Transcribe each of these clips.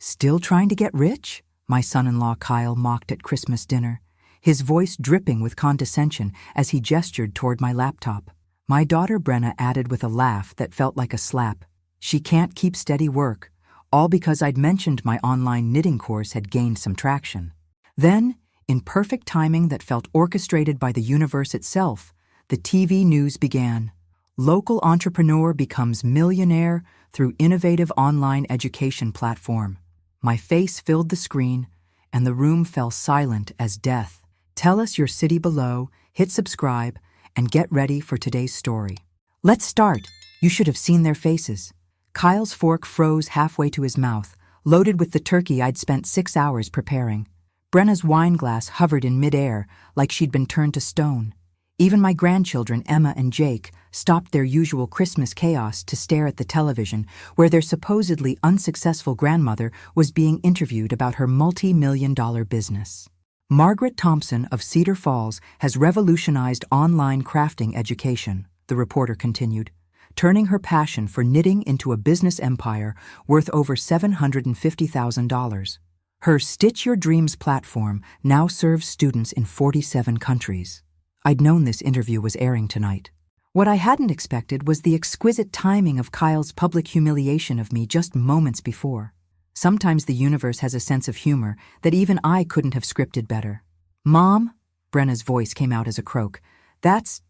Still trying to get rich? My son-in-law Kyle mocked at Christmas dinner, his voice dripping with condescension as he gestured toward my laptop. My daughter Brenna added with a laugh that felt like a slap. She can't keep steady work, all because I'd mentioned my online knitting course had gained some traction. Then, in perfect timing that felt orchestrated by the universe itself, the TV news began. Local entrepreneur becomes millionaire through innovative online education platform. My face filled the screen, and the room fell silent as death. Tell us your city below, hit subscribe, and get ready for today's story. Let's start. You should have seen their faces. Kyle's fork froze halfway to his mouth, loaded with the turkey I'd spent 6 hours preparing. Brenna's wine glass hovered in midair like she'd been turned to stone. Even my grandchildren, Emma and Jake, stopped their usual Christmas chaos to stare at the television where their supposedly unsuccessful grandmother was being interviewed about her multi-million-dollar business. Margaret Thompson of Cedar Falls has revolutionized online crafting education, the reporter continued, turning her passion for knitting into a business empire worth over $750,000. Her Stitch Your Dreams platform now serves students in 47 countries. I'd known this interview was airing tonight. What I hadn't expected was the exquisite timing of Kyle's public humiliation of me just moments before. Sometimes the universe has a sense of humor that even I couldn't have scripted better. "Mom," Brenna's voice came out as a croak, That's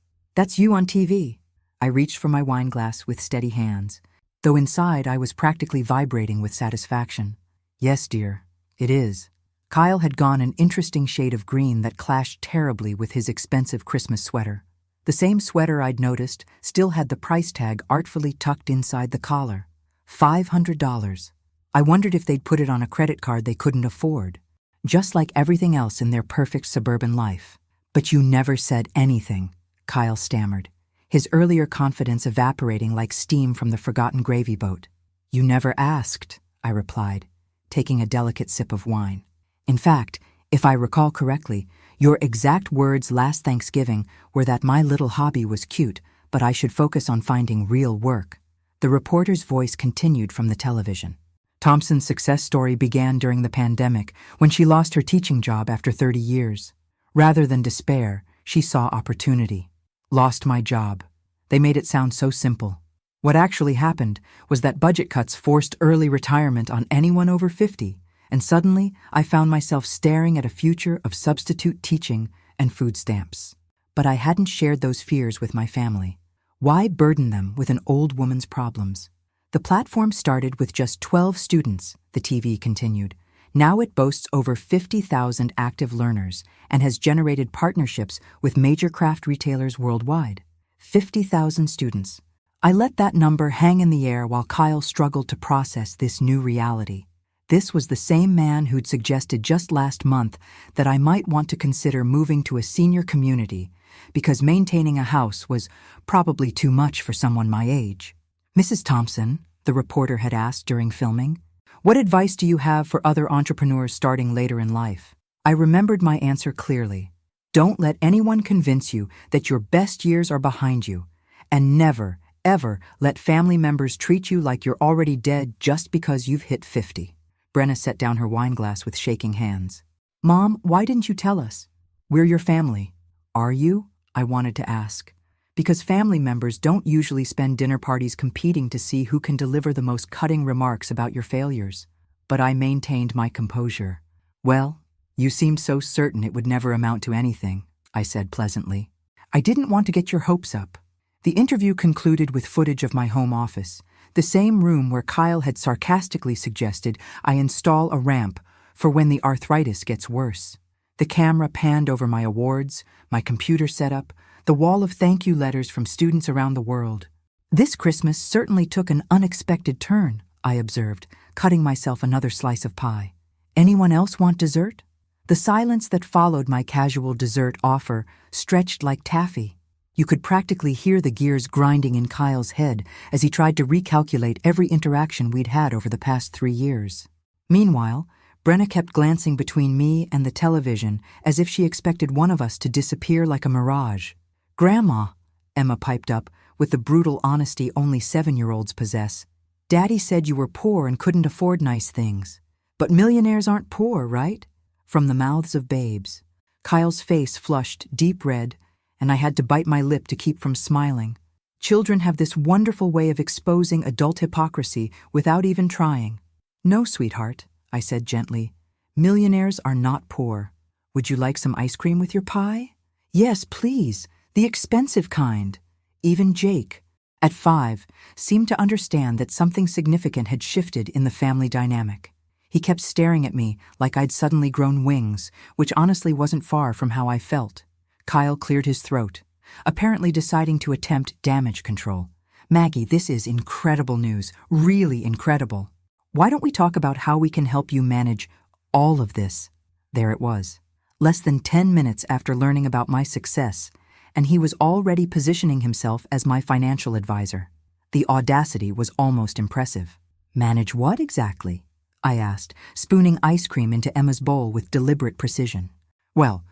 you on TV." I reached for my wine glass with steady hands, though inside I was practically vibrating with satisfaction. "Yes, dear, it is." Kyle had gone an interesting shade of green that clashed terribly with his expensive Christmas sweater. The same sweater I'd noticed still had the price tag artfully tucked inside the collar. $500. I wondered if they'd put it on a credit card they couldn't afford, just like everything else in their perfect suburban life. "But you never said anything," Kyle stammered, his earlier confidence evaporating like steam from the forgotten gravy boat. "You never asked," I replied, taking a delicate sip of wine. "In fact, if I recall correctly, your exact words last Thanksgiving were that my little hobby was cute, but I should focus on finding real work." The reporter's voice continued from the television. Thompson's success story began during the pandemic when she lost her teaching job after 30 years. Rather than despair, she saw opportunity. "Lost my job." They made it sound so simple. What actually happened was that budget cuts forced early retirement on anyone over 50. And suddenly, I found myself staring at a future of substitute teaching and food stamps. But I hadn't shared those fears with my family. Why burden them with an old woman's problems? The platform started with just 12 students, the TV continued. Now it boasts over 50,000 active learners and has generated partnerships with major craft retailers worldwide. 50,000 students. I let that number hang in the air while Kyle struggled to process this new reality. This was the same man who'd suggested just last month that I might want to consider moving to a senior community because maintaining a house was probably too much for someone my age. "Mrs. Thompson," the reporter had asked during filming, "what advice do you have for other entrepreneurs starting later in life?" I remembered my answer clearly. Don't let anyone convince you that your best years are behind you, and never, ever let family members treat you like you're already dead just because you've hit 50. Brenna set down her wine glass with shaking hands. "Mom, why didn't you tell us?" "We're your family." "Are you?" I wanted to ask. Because family members don't usually spend dinner parties competing to see who can deliver the most cutting remarks about your failures. But I maintained my composure. "Well, you seemed so certain it would never amount to anything," I said pleasantly. "I didn't want to get your hopes up." The interview concluded with footage of my home office, the same room where Kyle had sarcastically suggested I install a ramp for when the arthritis gets worse. The camera panned over my awards, my computer setup, the wall of thank you letters from students around the world. "This Christmas certainly took an unexpected turn," I observed, cutting myself another slice of pie. "Anyone else want dessert?" The silence that followed my casual dessert offer stretched like taffy. You could practically hear the gears grinding in Kyle's head as he tried to recalculate every interaction we'd had over the past 3 years. Meanwhile, Brenna kept glancing between me and the television as if she expected one of us to disappear like a mirage. "Grandma," Emma piped up with the brutal honesty only 7-year-olds possess, "Daddy said you were poor and couldn't afford nice things. But millionaires aren't poor, right? From the mouths of babes. Kyle's face flushed deep red, and I had to bite my lip to keep from smiling. Children have this wonderful way of exposing adult hypocrisy without even trying. No, sweetheart, I said gently. Millionaires are not poor. Would you like some ice cream with your pie? Yes, please, the expensive kind. Even Jake, at 5, seemed to understand that something significant had shifted in the family dynamic. He kept staring at me like I'd suddenly grown wings, which honestly wasn't far from how I felt. Kyle cleared his throat, apparently deciding to attempt damage control. Maggie, this is incredible news, really incredible. Why don't we talk about how we can help you manage all of this? There it was. Less than 10 minutes after learning about my success, and he was already positioning himself as my financial advisor. The audacity was almost impressive. Manage what exactly? I asked, spooning ice cream into Emma's bowl with deliberate precision. Well,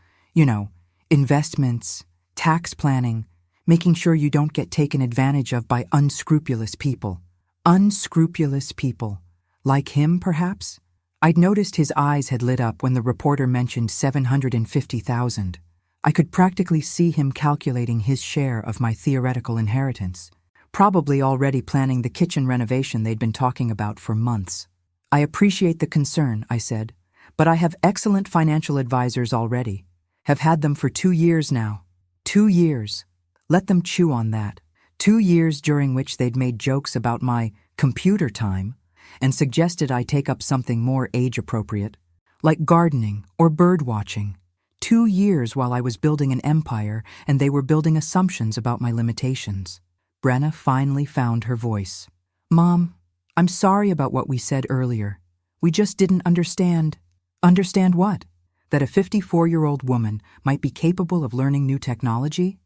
investments, tax planning, making sure you don't get taken advantage of by unscrupulous people. Unscrupulous people. Like him, perhaps? I'd noticed his eyes had lit up when the reporter mentioned $750,000. I could practically see him calculating his share of my theoretical inheritance, probably already planning the kitchen renovation they'd been talking about for months. I appreciate the concern, I said, but I have excellent financial advisors already. Have had them for 2 years now. 2 years. Let them chew on that. 2 years during which they'd made jokes about my computer time and suggested I take up something more age-appropriate, like gardening or bird-watching. 2 years while I was building an empire and they were building assumptions about my limitations. Brenna finally found her voice. Mom, I'm sorry about what we said earlier. We just didn't understand. Understand what? That a 54-year-old woman might be capable of learning new technology?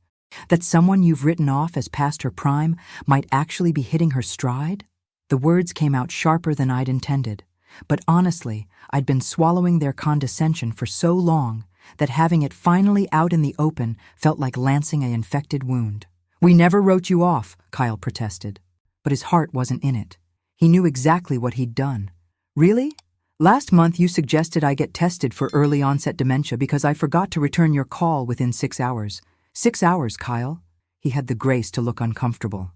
That someone you've written off as past her prime might actually be hitting her stride? The words came out sharper than I'd intended, but honestly, I'd been swallowing their condescension for so long that having it finally out in the open felt like lancing an infected wound. We never wrote you off, Kyle protested, but his heart wasn't in it. He knew exactly what he'd done. Really? Last month you suggested I get tested for early onset dementia because I forgot to return your call within 6 hours. 6 hours, Kyle. He had the grace to look uncomfortable.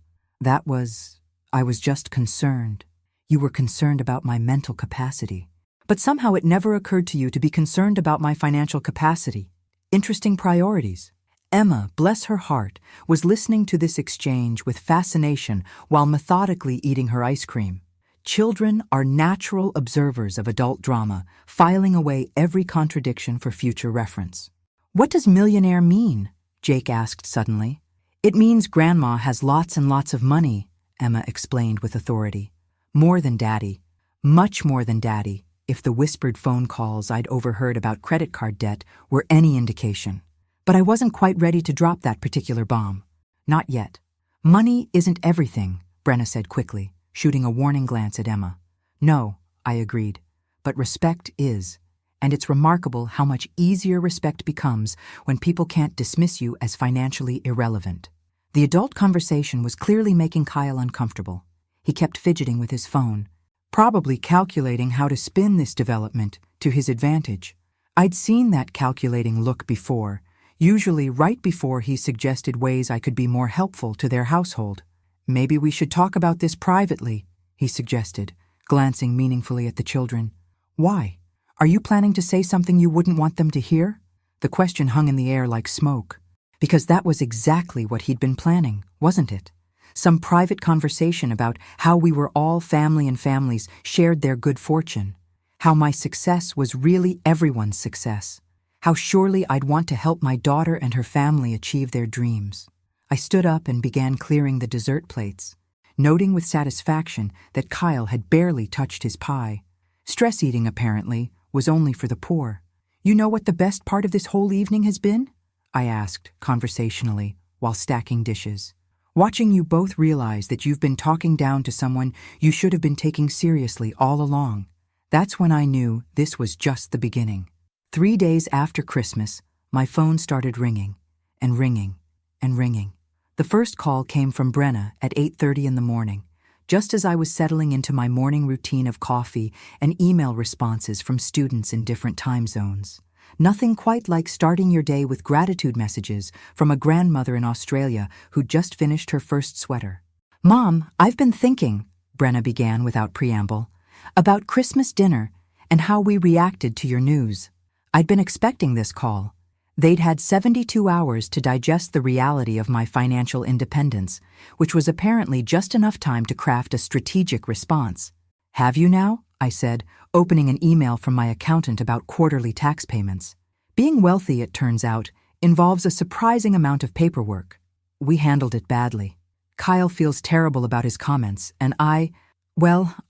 I was just concerned. You were concerned about my mental capacity. But somehow it never occurred to you to be concerned about my financial capacity. Interesting priorities. Emma, bless her heart, was listening to this exchange with fascination while methodically eating her ice cream. Children are natural observers of adult drama, filing away every contradiction for future reference. What does millionaire mean? Jake asked suddenly. It means Grandma has lots and lots of money, Emma explained with authority. More than Daddy. Much more than Daddy, if the whispered phone calls I'd overheard about credit card debt were any indication. But I wasn't quite ready to drop that particular bomb. Not yet. Money isn't everything, Brenna said quickly, shooting a warning glance at Emma. No, I agreed, but respect is. And it's remarkable how much easier respect becomes when people can't dismiss you as financially irrelevant. The adult conversation was clearly making Kyle uncomfortable. He kept fidgeting with his phone, probably calculating how to spin this development to his advantage. I'd seen that calculating look before, usually right before he suggested ways I could be more helpful to their household. Maybe we should talk about this privately, he suggested, glancing meaningfully at the children. Why? Are you planning to say something you wouldn't want them to hear? The question hung in the air like smoke. Because that was exactly what he'd been planning, wasn't it? Some private conversation about how we were all family and families shared their good fortune. How my success was really everyone's success. How surely I'd want to help my daughter and her family achieve their dreams. I stood up and began clearing the dessert plates, noting with satisfaction that Kyle had barely touched his pie. Stress eating, apparently, was only for the poor. You know what the best part of this whole evening has been? I asked, conversationally, while stacking dishes. Watching you both realize that you've been talking down to someone you should have been taking seriously all along. That's when I knew this was just the beginning. 3 days after Christmas, my phone started ringing, and ringing, and ringing. The first call came from Brenna at 8:30 in the morning, just as I was settling into my morning routine of coffee and email responses from students in different time zones. Nothing quite like starting your day with gratitude messages from a grandmother in Australia who'd just finished her first sweater. "Mom, I've been thinking," Brenna began without preamble, "about Christmas dinner and how we reacted to your news." I'd been expecting this call. They'd had 72 hours to digest the reality of my financial independence, which was apparently just enough time to craft a strategic response. "Have you now?" I said, opening an email from my accountant about quarterly tax payments. Being wealthy, it turns out, involves a surprising amount of paperwork. We handled it badly. Kyle feels terrible about his comments, and I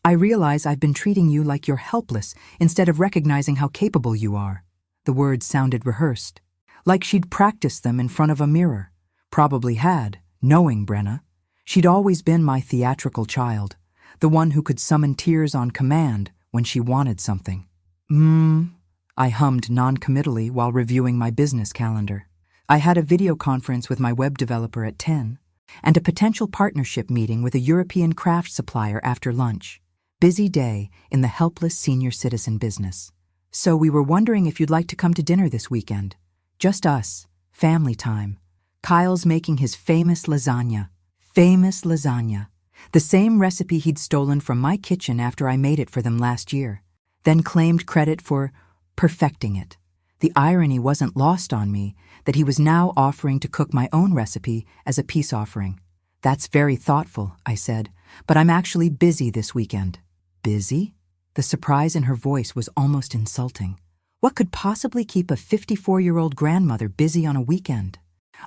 realize I've been treating you like you're helpless instead of recognizing how capable you are. The words sounded rehearsed, like she'd practiced them in front of a mirror. Probably had, knowing Brenna. She'd always been my theatrical child, the one who could summon tears on command when she wanted something. I hummed non-committally while reviewing my business calendar. I had a video conference with my web developer at 10, and a potential partnership meeting with a European craft supplier after lunch. Busy day in the helpless senior citizen business. "So we were wondering if you'd like to come to dinner this weekend. Just us, family time." Kyle's making his famous lasagna. Famous lasagna. The same recipe he'd stolen from my kitchen after I made it for them last year, then claimed credit for perfecting it. The irony wasn't lost on me that he was now offering to cook my own recipe as a peace offering. "That's very thoughtful," I said, "but I'm actually busy this weekend." "Busy?" The surprise in her voice was almost insulting. What could possibly keep a 54-year-old grandmother busy on a weekend?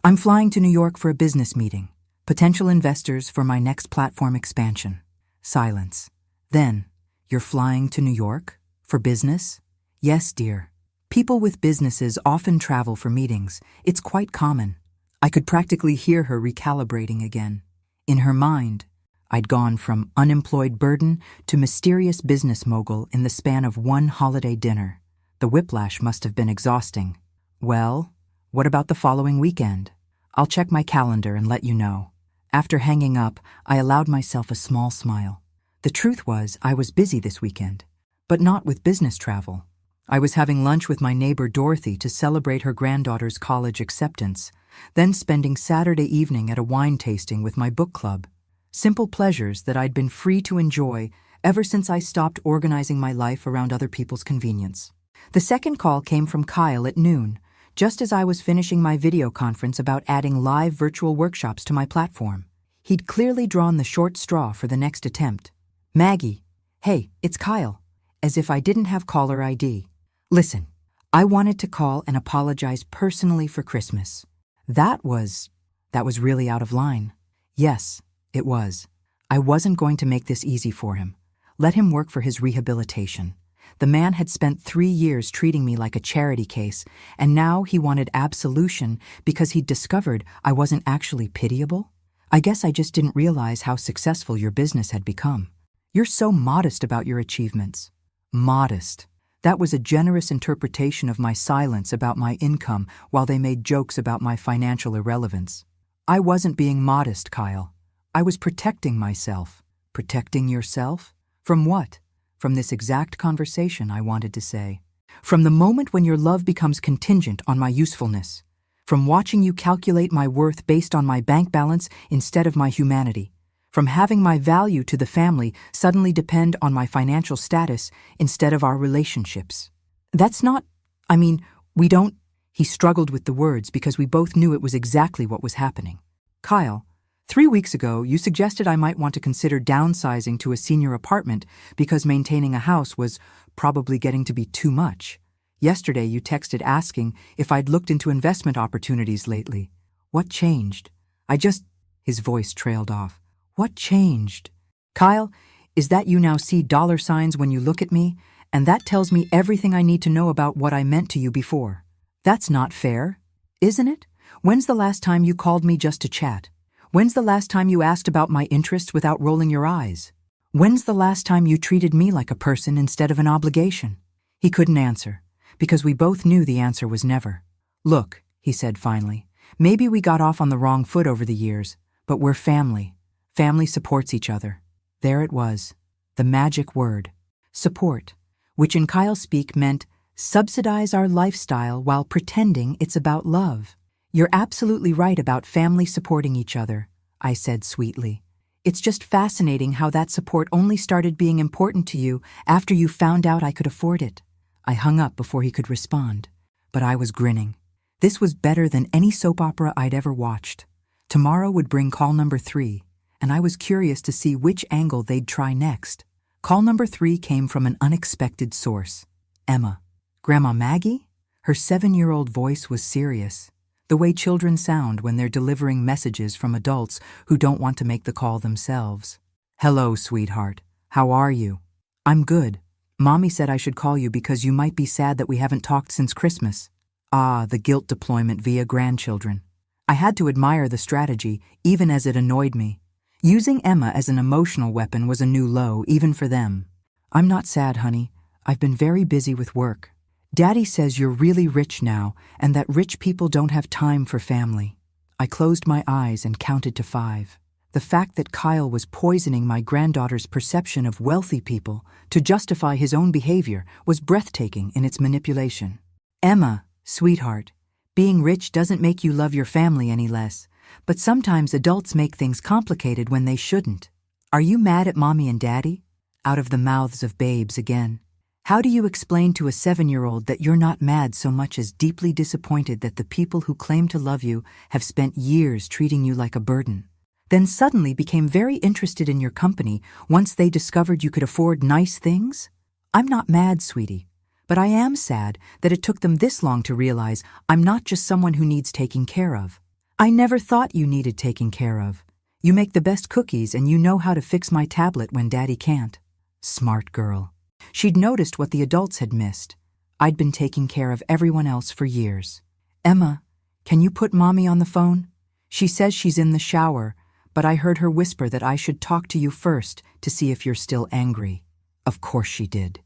"I'm flying to New York for a business meeting. Potential investors for my next platform expansion." Silence. Then, "You're flying to New York? For business?" "Yes, dear. People with businesses often travel for meetings. It's quite common." I could practically hear her recalibrating again. In her mind, I'd gone from unemployed burden to mysterious business mogul in the span of one holiday dinner. The whiplash must have been exhausting. "Well, what about the following weekend? I'll check my calendar and let you know." After hanging up, I allowed myself a small smile. The truth was, I was busy this weekend, but not with business travel. I was having lunch with my neighbor Dorothy to celebrate her granddaughter's college acceptance, then spending Saturday evening at a wine tasting with my book club. Simple pleasures that I'd been free to enjoy ever since I stopped organizing my life around other people's convenience. The second call came from Kyle at noon, just as I was finishing my video conference about adding live virtual workshops to my platform. He'd clearly drawn the short straw for the next attempt. "Maggie, hey, it's Kyle," as if I didn't have caller ID. "Listen, I wanted to call and apologize personally for Christmas. That was really out of line." Yes, it was. I wasn't going to make this easy for him. Let him work for his rehabilitation. The man had spent 3 years treating me like a charity case, and now he wanted absolution because he'd discovered I wasn't actually pitiable? "I guess I just didn't realize how successful your business had become. You're so modest about your achievements." Modest. That was a generous interpretation of my silence about my income while they made jokes about my financial irrelevance. I wasn't being modest, Kyle. I was protecting myself. Protecting yourself? From what? From this exact conversation, I wanted to say. From the moment when your love becomes contingent on my usefulness. From watching you calculate my worth based on my bank balance instead of my humanity. From having my value to the family suddenly depend on my financial status instead of our relationships. We don't. He struggled with the words because we both knew it was exactly what was happening. "Kyle, 3 weeks ago you suggested I might want to consider downsizing to a senior apartment because maintaining a house was probably getting to be too much. Yesterday you texted asking if I'd looked into investment opportunities lately. What changed?" His voice trailed off. "What changed?" "Kyle, is that you now see dollar signs when you look at me, and that tells me everything I need to know about what I meant to you before. That's not fair, isn't it? When's the last time you called me just to chat? When's the last time you asked about my interests without rolling your eyes? When's the last time you treated me like a person instead of an obligation?" He couldn't answer, because we both knew the answer was never. "Look," he said finally, "maybe we got off on the wrong foot over the years, but we're family. Family supports each other." There it was, the magic word. Support, which in Kyle speak meant subsidize our lifestyle while pretending it's about love. You're absolutely right about family supporting each other, I said sweetly. It's just fascinating how that support only started being important to you after you found out I could afford it. I hung up before he could respond, but I was grinning. This was better than any soap opera I'd ever watched. Tomorrow would bring call number 3, and I was curious to see which angle they'd try next. Call number 3 came from an unexpected source. Emma. Grandma Maggie? Her 7-year-old voice was serious, the way children sound when they're delivering messages from adults who don't want to make the call themselves. Hello, sweetheart. How are you? I'm good. Mommy said I should call you because you might be sad that we haven't talked since Christmas. Ah, the guilt deployment via grandchildren. I had to admire the strategy, even as it annoyed me. Using Emma as an emotional weapon was a new low, even for them. I'm not sad, honey. I've been very busy with work. Daddy says you're really rich now and that rich people don't have time for family. I closed my eyes and counted to 5. The fact that Kyle was poisoning my granddaughter's perception of wealthy people to justify his own behavior was breathtaking in its manipulation. Emma, sweetheart, being rich doesn't make you love your family any less, but sometimes adults make things complicated when they shouldn't. Are you mad at Mommy and Daddy? Out of the mouths of babes again. How do you explain to a 7-year-old that you're not mad so much as deeply disappointed that the people who claim to love you have spent years treating you like a burden, then suddenly became very interested in your company once they discovered you could afford nice things? I'm not mad, sweetie, but I am sad that it took them this long to realize I'm not just someone who needs taking care of. I never thought you needed taking care of. You make the best cookies and you know how to fix my tablet when Daddy can't. Smart girl. She'd noticed what the adults had missed. I'd been taking care of everyone else for years. Emma, can you put Mommy on the phone? She says she's in the shower, but I heard her whisper that I should talk to you first to see if you're still angry. Of course she did.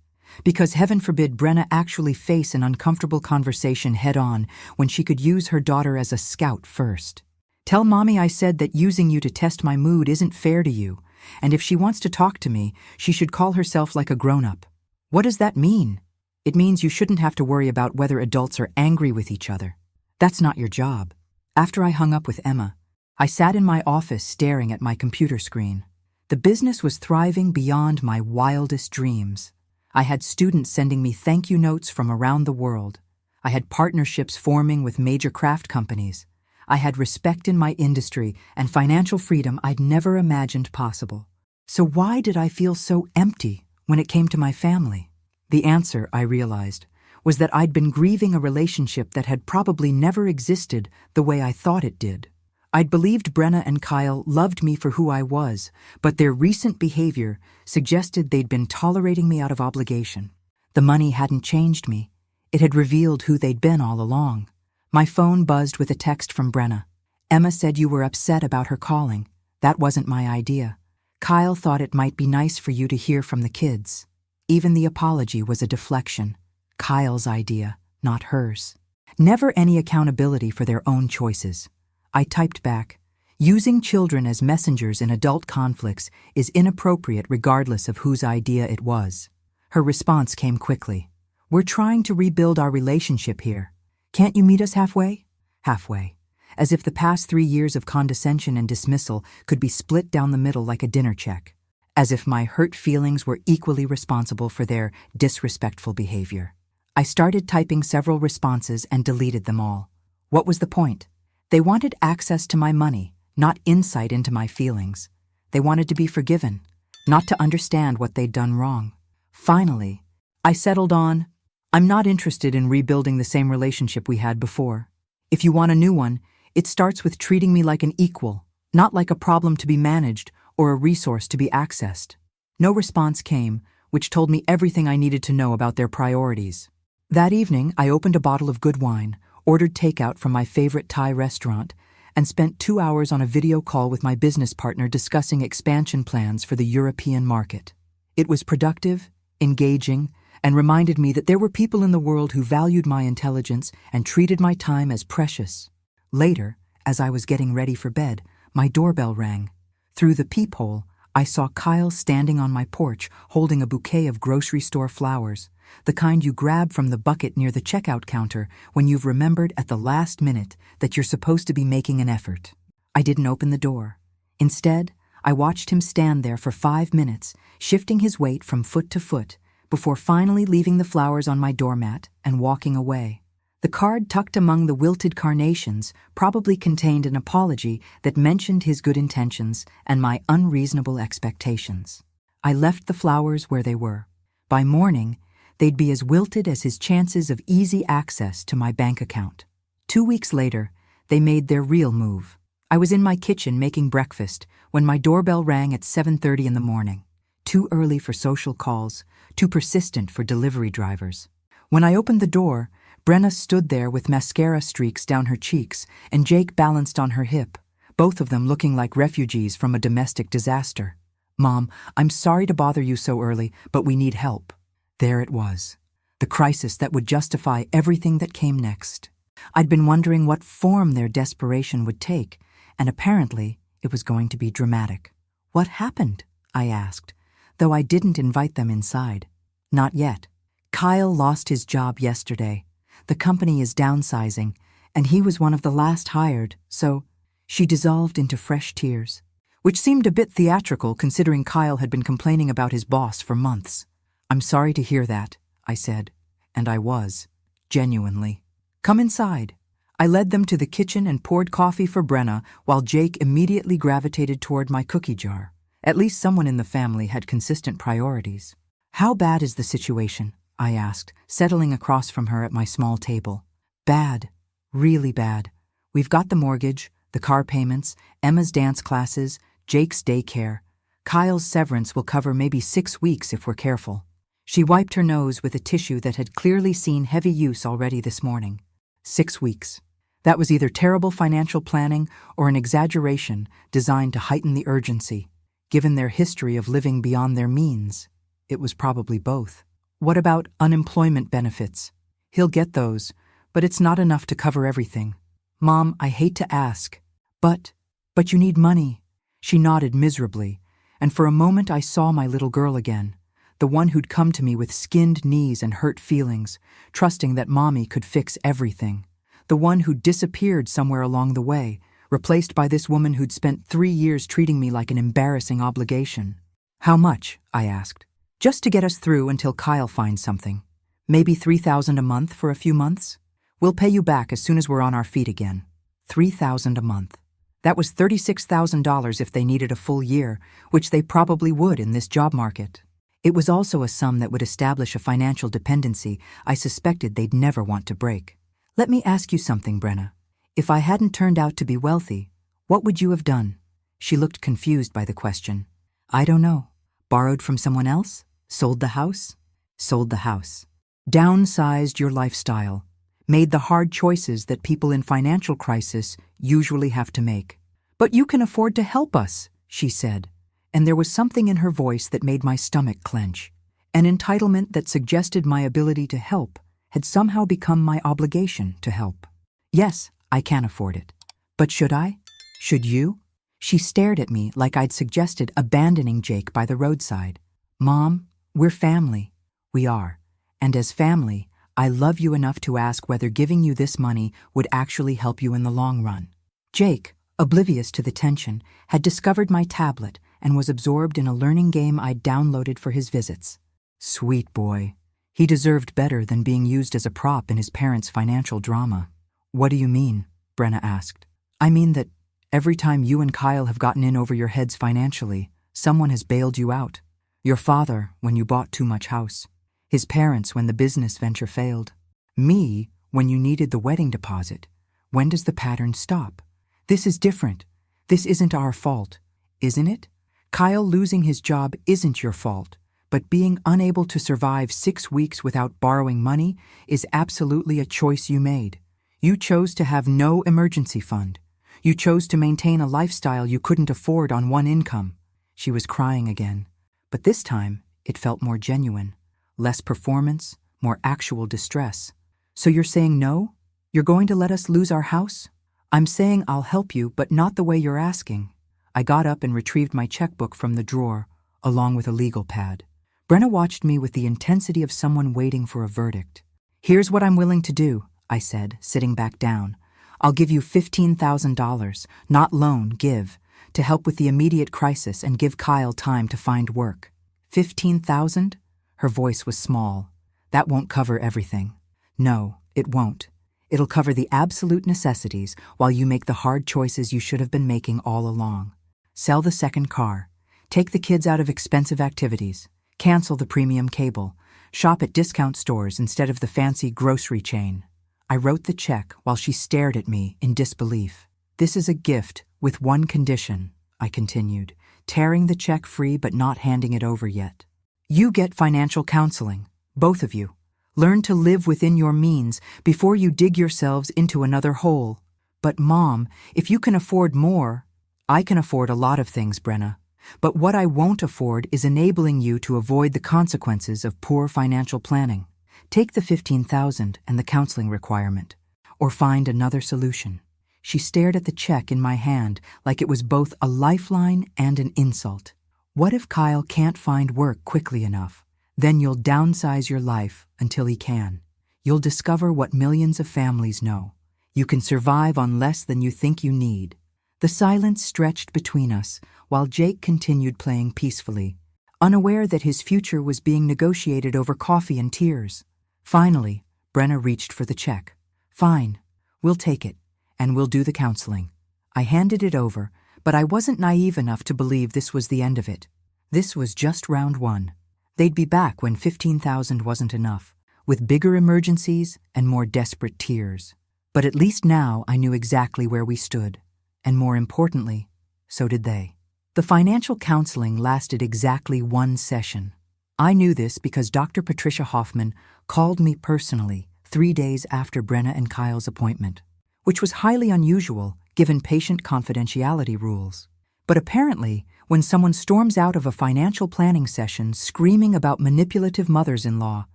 Because heaven forbid Brenna actually face an uncomfortable conversation head-on when she could use her daughter as a scout first. Tell Mommy I said that using you to test my mood isn't fair to you, and if she wants to talk to me, she should call herself like a grown-up. What does that mean? It means you shouldn't have to worry about whether adults are angry with each other. That's not your job. After I hung up with Emma, I sat in my office staring at my computer screen. The business was thriving beyond my wildest dreams. I had students sending me thank you notes from around the world. I had partnerships forming with major craft companies. I had respect in my industry and financial freedom I'd never imagined possible. So why did I feel so empty when it came to my family? The answer, I realized, was that I'd been grieving a relationship that had probably never existed the way I thought it did. I'd believed Brenna and Kyle loved me for who I was, but their recent behavior suggested they'd been tolerating me out of obligation. The money hadn't changed me. It had revealed who they'd been all along. My phone buzzed with a text from Brenna. Emma said you were upset about her calling. That wasn't my idea. Kyle thought it might be nice for you to hear from the kids. Even the apology was a deflection. Kyle's idea, not hers. Never any accountability for their own choices. I typed back, using children as messengers in adult conflicts is inappropriate regardless of whose idea it was. Her response came quickly. We're trying to rebuild our relationship here. Can't you meet us halfway? Halfway. As if the past 3 years of condescension and dismissal could be split down the middle like a dinner check. As if my hurt feelings were equally responsible for their disrespectful behavior. I started typing several responses and deleted them all. What was the point? They wanted access to my money, not insight into my feelings. They wanted to be forgiven, not to understand what they'd done wrong. Finally, I settled on, I'm not interested in rebuilding the same relationship we had before. If you want a new one, it starts with treating me like an equal, not like a problem to be managed or a resource to be accessed. No response came, which told me everything I needed to know about their priorities. That evening, I opened a bottle of good wine, ordered takeout from my favorite Thai restaurant, and spent 2 hours on a video call with my business partner discussing expansion plans for the European market. It was productive, engaging, and reminded me that there were people in the world who valued my intelligence and treated my time as precious. Later, as I was getting ready for bed, my doorbell rang. Through the peephole, I saw Kyle standing on my porch holding a bouquet of grocery store flowers, the kind you grab from the bucket near the checkout counter when you've remembered at the last minute that you're supposed to be making an effort. I didn't open the door. Instead, I watched him stand there for 5 minutes, shifting his weight from foot to foot, before finally leaving the flowers on my doormat and walking away. The card tucked among the wilted carnations probably contained an apology that mentioned his good intentions and my unreasonable expectations. I left the flowers where they were. By morning, they'd be as wilted as his chances of easy access to my bank account. 2 weeks later, they made their real move. I was in my kitchen making breakfast when my doorbell rang at 7:30 in the morning. Too early for social calls, too persistent for delivery drivers. When I opened the door, Brenna stood there with mascara streaks down her cheeks and Jake balanced on her hip, both of them looking like refugees from a domestic disaster. "Mom, I'm sorry to bother you so early, but we need help." There it was, the crisis that would justify everything that came next. I'd been wondering what form their desperation would take, and apparently it was going to be dramatic. "What happened?" I asked, though I didn't invite them inside. "Not yet. Kyle lost his job yesterday. The company is downsizing, and he was one of the last hired, so—" She dissolved into fresh tears, which seemed a bit theatrical considering Kyle had been complaining about his boss for months. "I'm sorry to hear that," I said, and I was, genuinely. "Come inside." I led them to the kitchen and poured coffee for Brenna while Jake immediately gravitated toward my cookie jar. At least someone in the family had consistent priorities. "How bad is the situation?" I asked, settling across from her at my small table. "Bad. Really bad. We've got the mortgage, the car payments, Emma's dance classes, Jake's daycare. Kyle's severance will cover maybe 6 weeks if we're careful." She wiped her nose with a tissue that had clearly seen heavy use already this morning. 6 weeks. That was either terrible financial planning or an exaggeration designed to heighten the urgency. Given their history of living beyond their means, it was probably both. "What about unemployment benefits?" "He'll get those, but it's not enough to cover everything." "Mom, I hate to ask, but you need money." She nodded miserably, and for a moment I saw my little girl again, the one who'd come to me with skinned knees and hurt feelings, trusting that Mommy could fix everything. The one who'd disappeared somewhere along the way, replaced by this woman who'd spent 3 years treating me like an embarrassing obligation. "How much?" I asked. "Just to get us through until Kyle finds something. Maybe $3,000 a month for a few months? We'll pay you back as soon as we're on our feet again." $3,000 a month. That was $36,000 if they needed a full year, which they probably would in this job market. It was also a sum that would establish a financial dependency I suspected they'd never want to break. "Let me ask you something, Brenna. If I hadn't turned out to be wealthy, what would you have done?" She looked confused by the question. "I don't know. Borrowed from someone else? Sold the house?" "Sold the house. Downsized your lifestyle. Made the hard choices that people in financial crisis usually have to make." "But you can afford to help us," she said, and there was something in her voice that made my stomach clench. An entitlement that suggested my ability to help had somehow become my obligation to help. "Yes, I can afford it. But should I? Should you?" She stared at me like I'd suggested abandoning Jake by the roadside. "Mom, we're family." "We are. And as family, I love you enough to ask whether giving you this money would actually help you in the long run." Jake, oblivious to the tension, had discovered my tablet and was absorbed in a learning game I'd downloaded for his visits. Sweet boy. He deserved better than being used as a prop in his parents' financial drama. "What do you mean?" Brenna asked. "I mean that every time you and Kyle have gotten in over your heads financially, someone has bailed you out. Your father, when you bought too much house. His parents, when the business venture failed. Me, when you needed the wedding deposit. When does the pattern stop? This is different. This isn't our fault. Isn't it? Kyle losing his job isn't your fault, but being unable to survive 6 weeks without borrowing money is absolutely a choice you made. You chose to have no emergency fund. You chose to maintain a lifestyle you couldn't afford on one income." She was crying again, but this time it felt more genuine. Less performance, more actual distress. "So you're saying no? You're going to let us lose our house?" "I'm saying I'll help you, but not the way you're asking." I got up and retrieved my checkbook from the drawer, along with a legal pad. Brenna watched me with the intensity of someone waiting for a verdict. "Here's what I'm willing to do," I said, sitting back down. "I'll give you $15,000, not loan, give, to help with the immediate crisis and give Kyle time to find work." "15,000?" Her voice was small. "That won't cover everything." "No, it won't. It'll cover the absolute necessities while you make the hard choices you should have been making all along. Sell the second car. Take the kids out of expensive activities. Cancel the premium cable. Shop at discount stores instead of the fancy grocery chain." I wrote the check while she stared at me in disbelief. "This is a gift with one condition," I continued, tearing the check free but not handing it over yet. "You get financial counseling, both of you. Learn to live within your means before you dig yourselves into another hole." "But Mom, if you can afford more—" "I can afford a lot of things, Brenna. But what I won't afford is enabling you to avoid the consequences of poor financial planning. Take the $15,000 and the counseling requirement, or find another solution." She stared at the check in my hand like it was both a lifeline and an insult. "What if Kyle can't find work quickly enough? Then you'll downsize your life until he can. You'll discover what millions of families know. You can survive on less than you think you need." The silence stretched between us while Jake continued playing peacefully, unaware that his future was being negotiated over coffee and tears. Finally, Brenna reached for the check. "Fine, we'll take it, and we'll do the counseling." I handed it over, but I wasn't naive enough to believe this was the end of it. This was just round one. They'd be back when 15,000 wasn't enough, with bigger emergencies and more desperate tears. But at least now I knew exactly where we stood. And more importantly, so did they. The financial counseling lasted exactly one session. I knew this because Dr. Patricia Hoffman called me personally 3 days after Brenna and Kyle's appointment, which was highly unusual given patient confidentiality rules. But apparently, when someone storms out of a financial planning session screaming about manipulative mothers-in-law,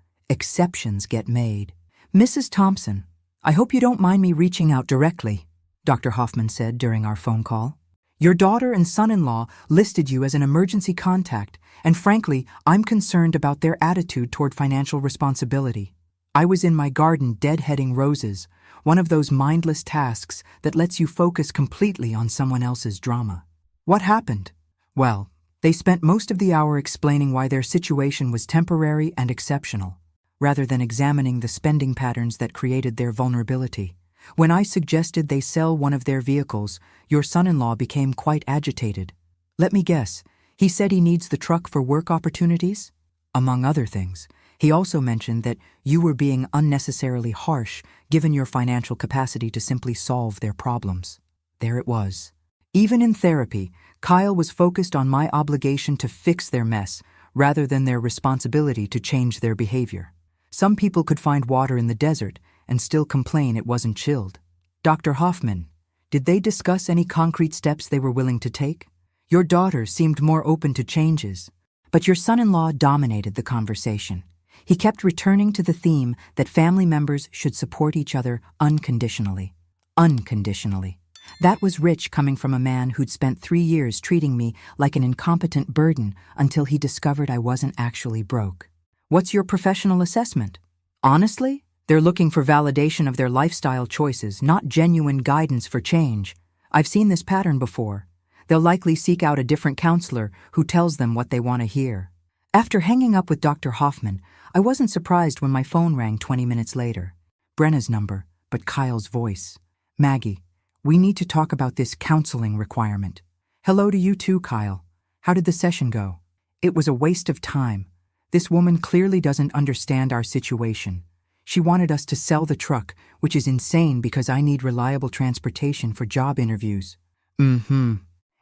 exceptions get made. "Mrs. Thompson, I hope you don't mind me reaching out directly," Dr. Hoffman said during our phone call. "Your daughter and son-in-law listed you as an emergency contact, and frankly, I'm concerned about their attitude toward financial responsibility. I was in my garden deadheading roses, one of those mindless tasks that lets you focus completely on someone else's drama." "What happened?" "Well, they spent most of the hour explaining why their situation was temporary and exceptional, rather than examining the spending patterns that created their vulnerability. When I suggested they sell one of their vehicles, your son-in-law became quite agitated. Let me guess, he said he needs the truck for work opportunities? Among other things, he also mentioned that you were being unnecessarily harsh given your financial capacity to simply solve their problems." There it was. Even in therapy, Kyle was focused on my obligation to fix their mess rather than their responsibility to change their behavior. Some people could find water in the desert and still complain it wasn't chilled. "Dr. Hoffman, did they discuss any concrete steps they were willing to take? Your daughter seemed more open to changes, but your son-in-law dominated the conversation. He kept returning to the theme that family members should support each other unconditionally. Unconditionally. That was rich coming from a man who'd spent 3 years treating me like an incompetent burden until he discovered I wasn't actually broke. "What's your professional assessment?" "Honestly, they're looking for validation of their lifestyle choices, not genuine guidance for change. I've seen this pattern before. They'll likely seek out a different counselor who tells them what they want to hear." After hanging up with Dr. Hoffman, I wasn't surprised when my phone rang 20 minutes later. Brenna's number, but Kyle's voice. "Maggie, we need to talk about this counseling requirement." "Hello to you too, Kyle. How did the session go?" "It was a waste of time. This woman clearly doesn't understand our situation. She wanted us to sell the truck, which is insane because I need reliable transportation for job interviews." "Mm-hmm.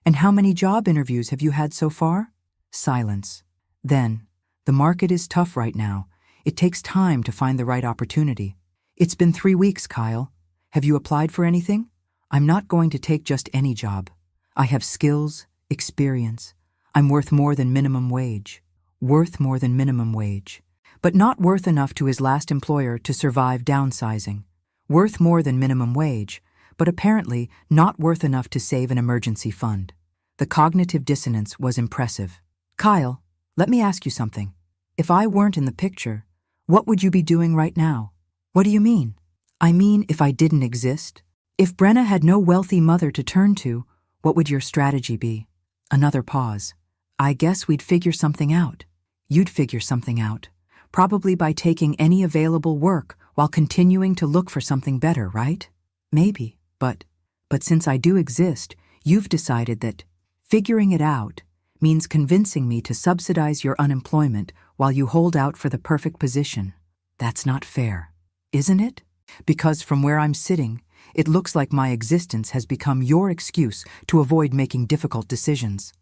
And how many job interviews have you had so far?" Silence. Then, "The market is tough right now. It takes time to find the right opportunity." "It's been 3 weeks, Kyle. Have you applied for anything?" "I'm not going to take just any job. I have skills, experience. I'm worth more than minimum wage." Worth more than minimum wage. But not worth enough to his last employer to survive downsizing. Worth more than minimum wage, but apparently not worth enough to save an emergency fund. The cognitive dissonance was impressive. Kyle, let me ask you something. If I weren't in the picture, what would you be doing right now? What do you mean? I mean, if I didn't exist? If Brenna had no wealthy mother to turn to, what would your strategy be? Another pause. I guess we'd figure something out. You'd figure something out. Probably by taking any available work while continuing to look for something better, right? Maybe, but since I do exist, you've decided that figuring it out means convincing me to subsidize your unemployment while you hold out for the perfect position. That's not fair, isn't it? Because from where I'm sitting, it looks like my existence has become your excuse to avoid making difficult decisions.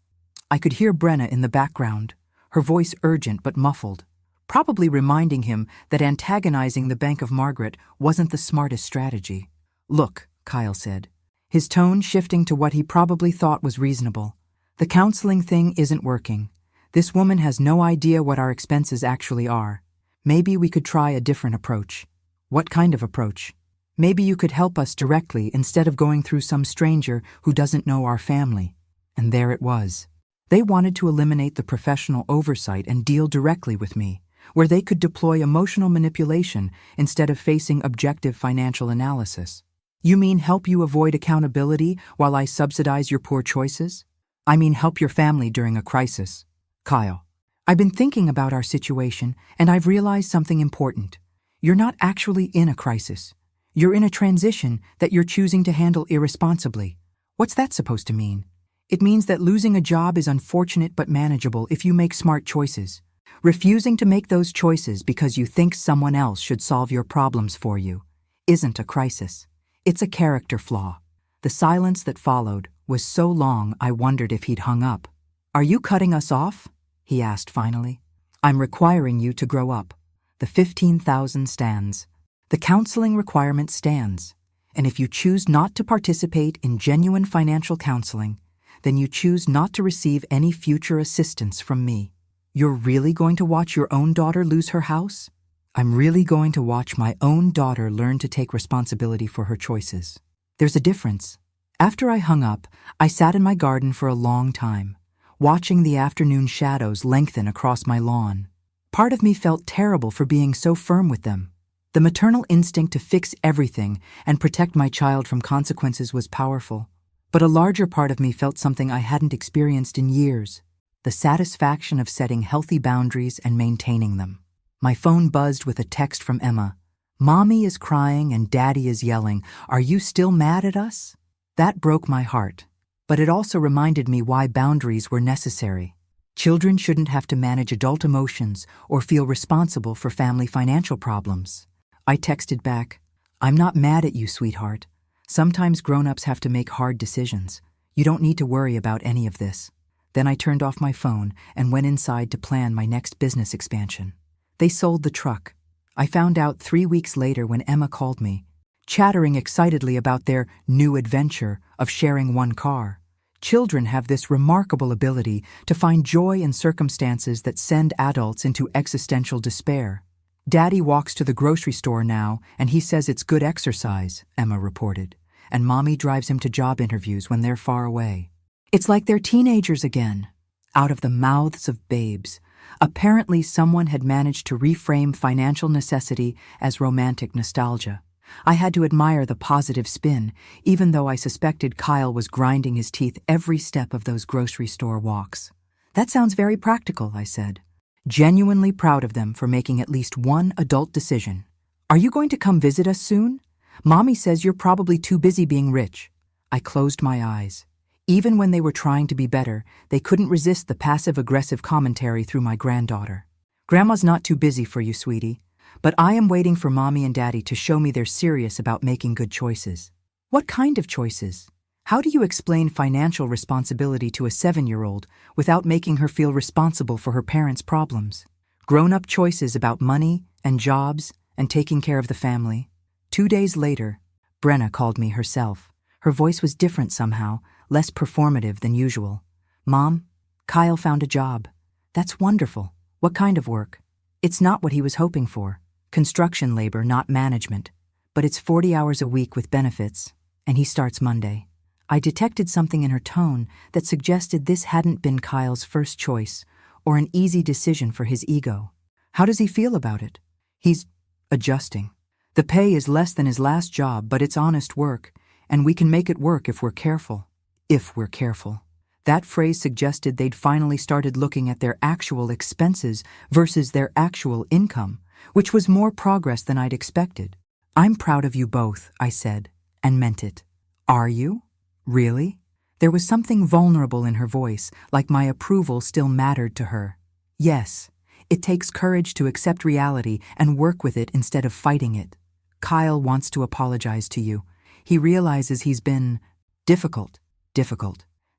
I could hear Brenna in the background, her voice urgent but muffled, probably reminding him that antagonizing the Bank of Margaret wasn't the smartest strategy. Look, Kyle said, his tone shifting to what he probably thought was reasonable. The counseling thing isn't working. This woman has no idea what our expenses actually are. Maybe we could try a different approach. What kind of approach? Maybe you could help us directly instead of going through some stranger who doesn't know our family. And there it was. They wanted to eliminate the professional oversight and deal directly with me, where they could deploy emotional manipulation instead of facing objective financial analysis. You mean help you avoid accountability while I subsidize your poor choices? I mean help your family during a crisis. Kyle, I've been thinking about our situation and I've realized something important. You're not actually in a crisis. You're in a transition that you're choosing to handle irresponsibly. What's that supposed to mean? It means that losing a job is unfortunate but manageable if you make smart choices. Refusing to make those choices because you think someone else should solve your problems for you isn't a crisis. It's a character flaw. The silence that followed was so long I wondered if he'd hung up. Are you cutting us off? He asked finally. I'm requiring you to grow up. The 15,000 stands. The counseling requirement stands. And if you choose not to participate in genuine financial counseling, then you choose not to receive any future assistance from me. You're really going to watch your own daughter lose her house? I'm really going to watch my own daughter learn to take responsibility for her choices. There's a difference. After I hung up, I sat in my garden for a long time, watching the afternoon shadows lengthen across my lawn. Part of me felt terrible for being so firm with them. The maternal instinct to fix everything and protect my child from consequences was powerful. But a larger part of me felt something I hadn't experienced in years, the satisfaction of setting healthy boundaries and maintaining them. My phone buzzed with a text from Emma. Mommy is crying and Daddy is yelling. Are you still mad at us? That broke my heart, but it also reminded me why boundaries were necessary. Children shouldn't have to manage adult emotions or feel responsible for family financial problems. I texted back, I'm not mad at you, sweetheart. Sometimes grown-ups have to make hard decisions. You don't need to worry about any of this. Then I turned off my phone and went inside to plan my next business expansion. They sold the truck. I found out 3 weeks later when Emma called me, chattering excitedly about their new adventure of sharing one car. Children have this remarkable ability to find joy in circumstances that send adults into existential despair. Daddy walks to the grocery store now and he says it's good exercise, Emma reported. And Mommy drives him to job interviews when they're far away. It's like they're teenagers again. Out of the mouths of babes, apparently someone had managed to reframe financial necessity as romantic nostalgia. I had to admire the positive spin, even though I suspected Kyle was grinding his teeth every step of those grocery store walks. That sounds very practical, I said, genuinely proud of them for making at least one adult decision. Are you going to come visit us soon? Mommy says you're probably too busy being rich. I closed my eyes. Even when they were trying to be better, they couldn't resist the passive-aggressive commentary through my granddaughter. Grandma's not too busy for you, sweetie, but I am waiting for Mommy and Daddy to show me they're serious about making good choices. What kind of choices? How do you explain financial responsibility to a 7-year-old without making her feel responsible for her parents' problems? Grown-up choices about money and jobs and taking care of the family. 2 days later, Brenna called me herself. Her voice was different somehow, less performative than usual. Mom, Kyle found a job. That's wonderful. What kind of work? It's not what he was hoping for. Construction labor, not management. But it's 40 hours a week with benefits, and he starts Monday. I detected something in her tone that suggested this hadn't been Kyle's first choice or an easy decision for his ego. How does he feel about it? He's adjusting. The pay is less than his last job, but it's honest work, and we can make it work if we're careful. If we're careful. That phrase suggested they'd finally started looking at their actual expenses versus their actual income, which was more progress than I'd expected. I'm proud of you both, I said, and meant it. Are you? Really? There was something vulnerable in her voice, like my approval still mattered to her. Yes, it takes courage to accept reality and work with it instead of fighting it. Kyle wants to apologize to you. He realizes he's been difficult.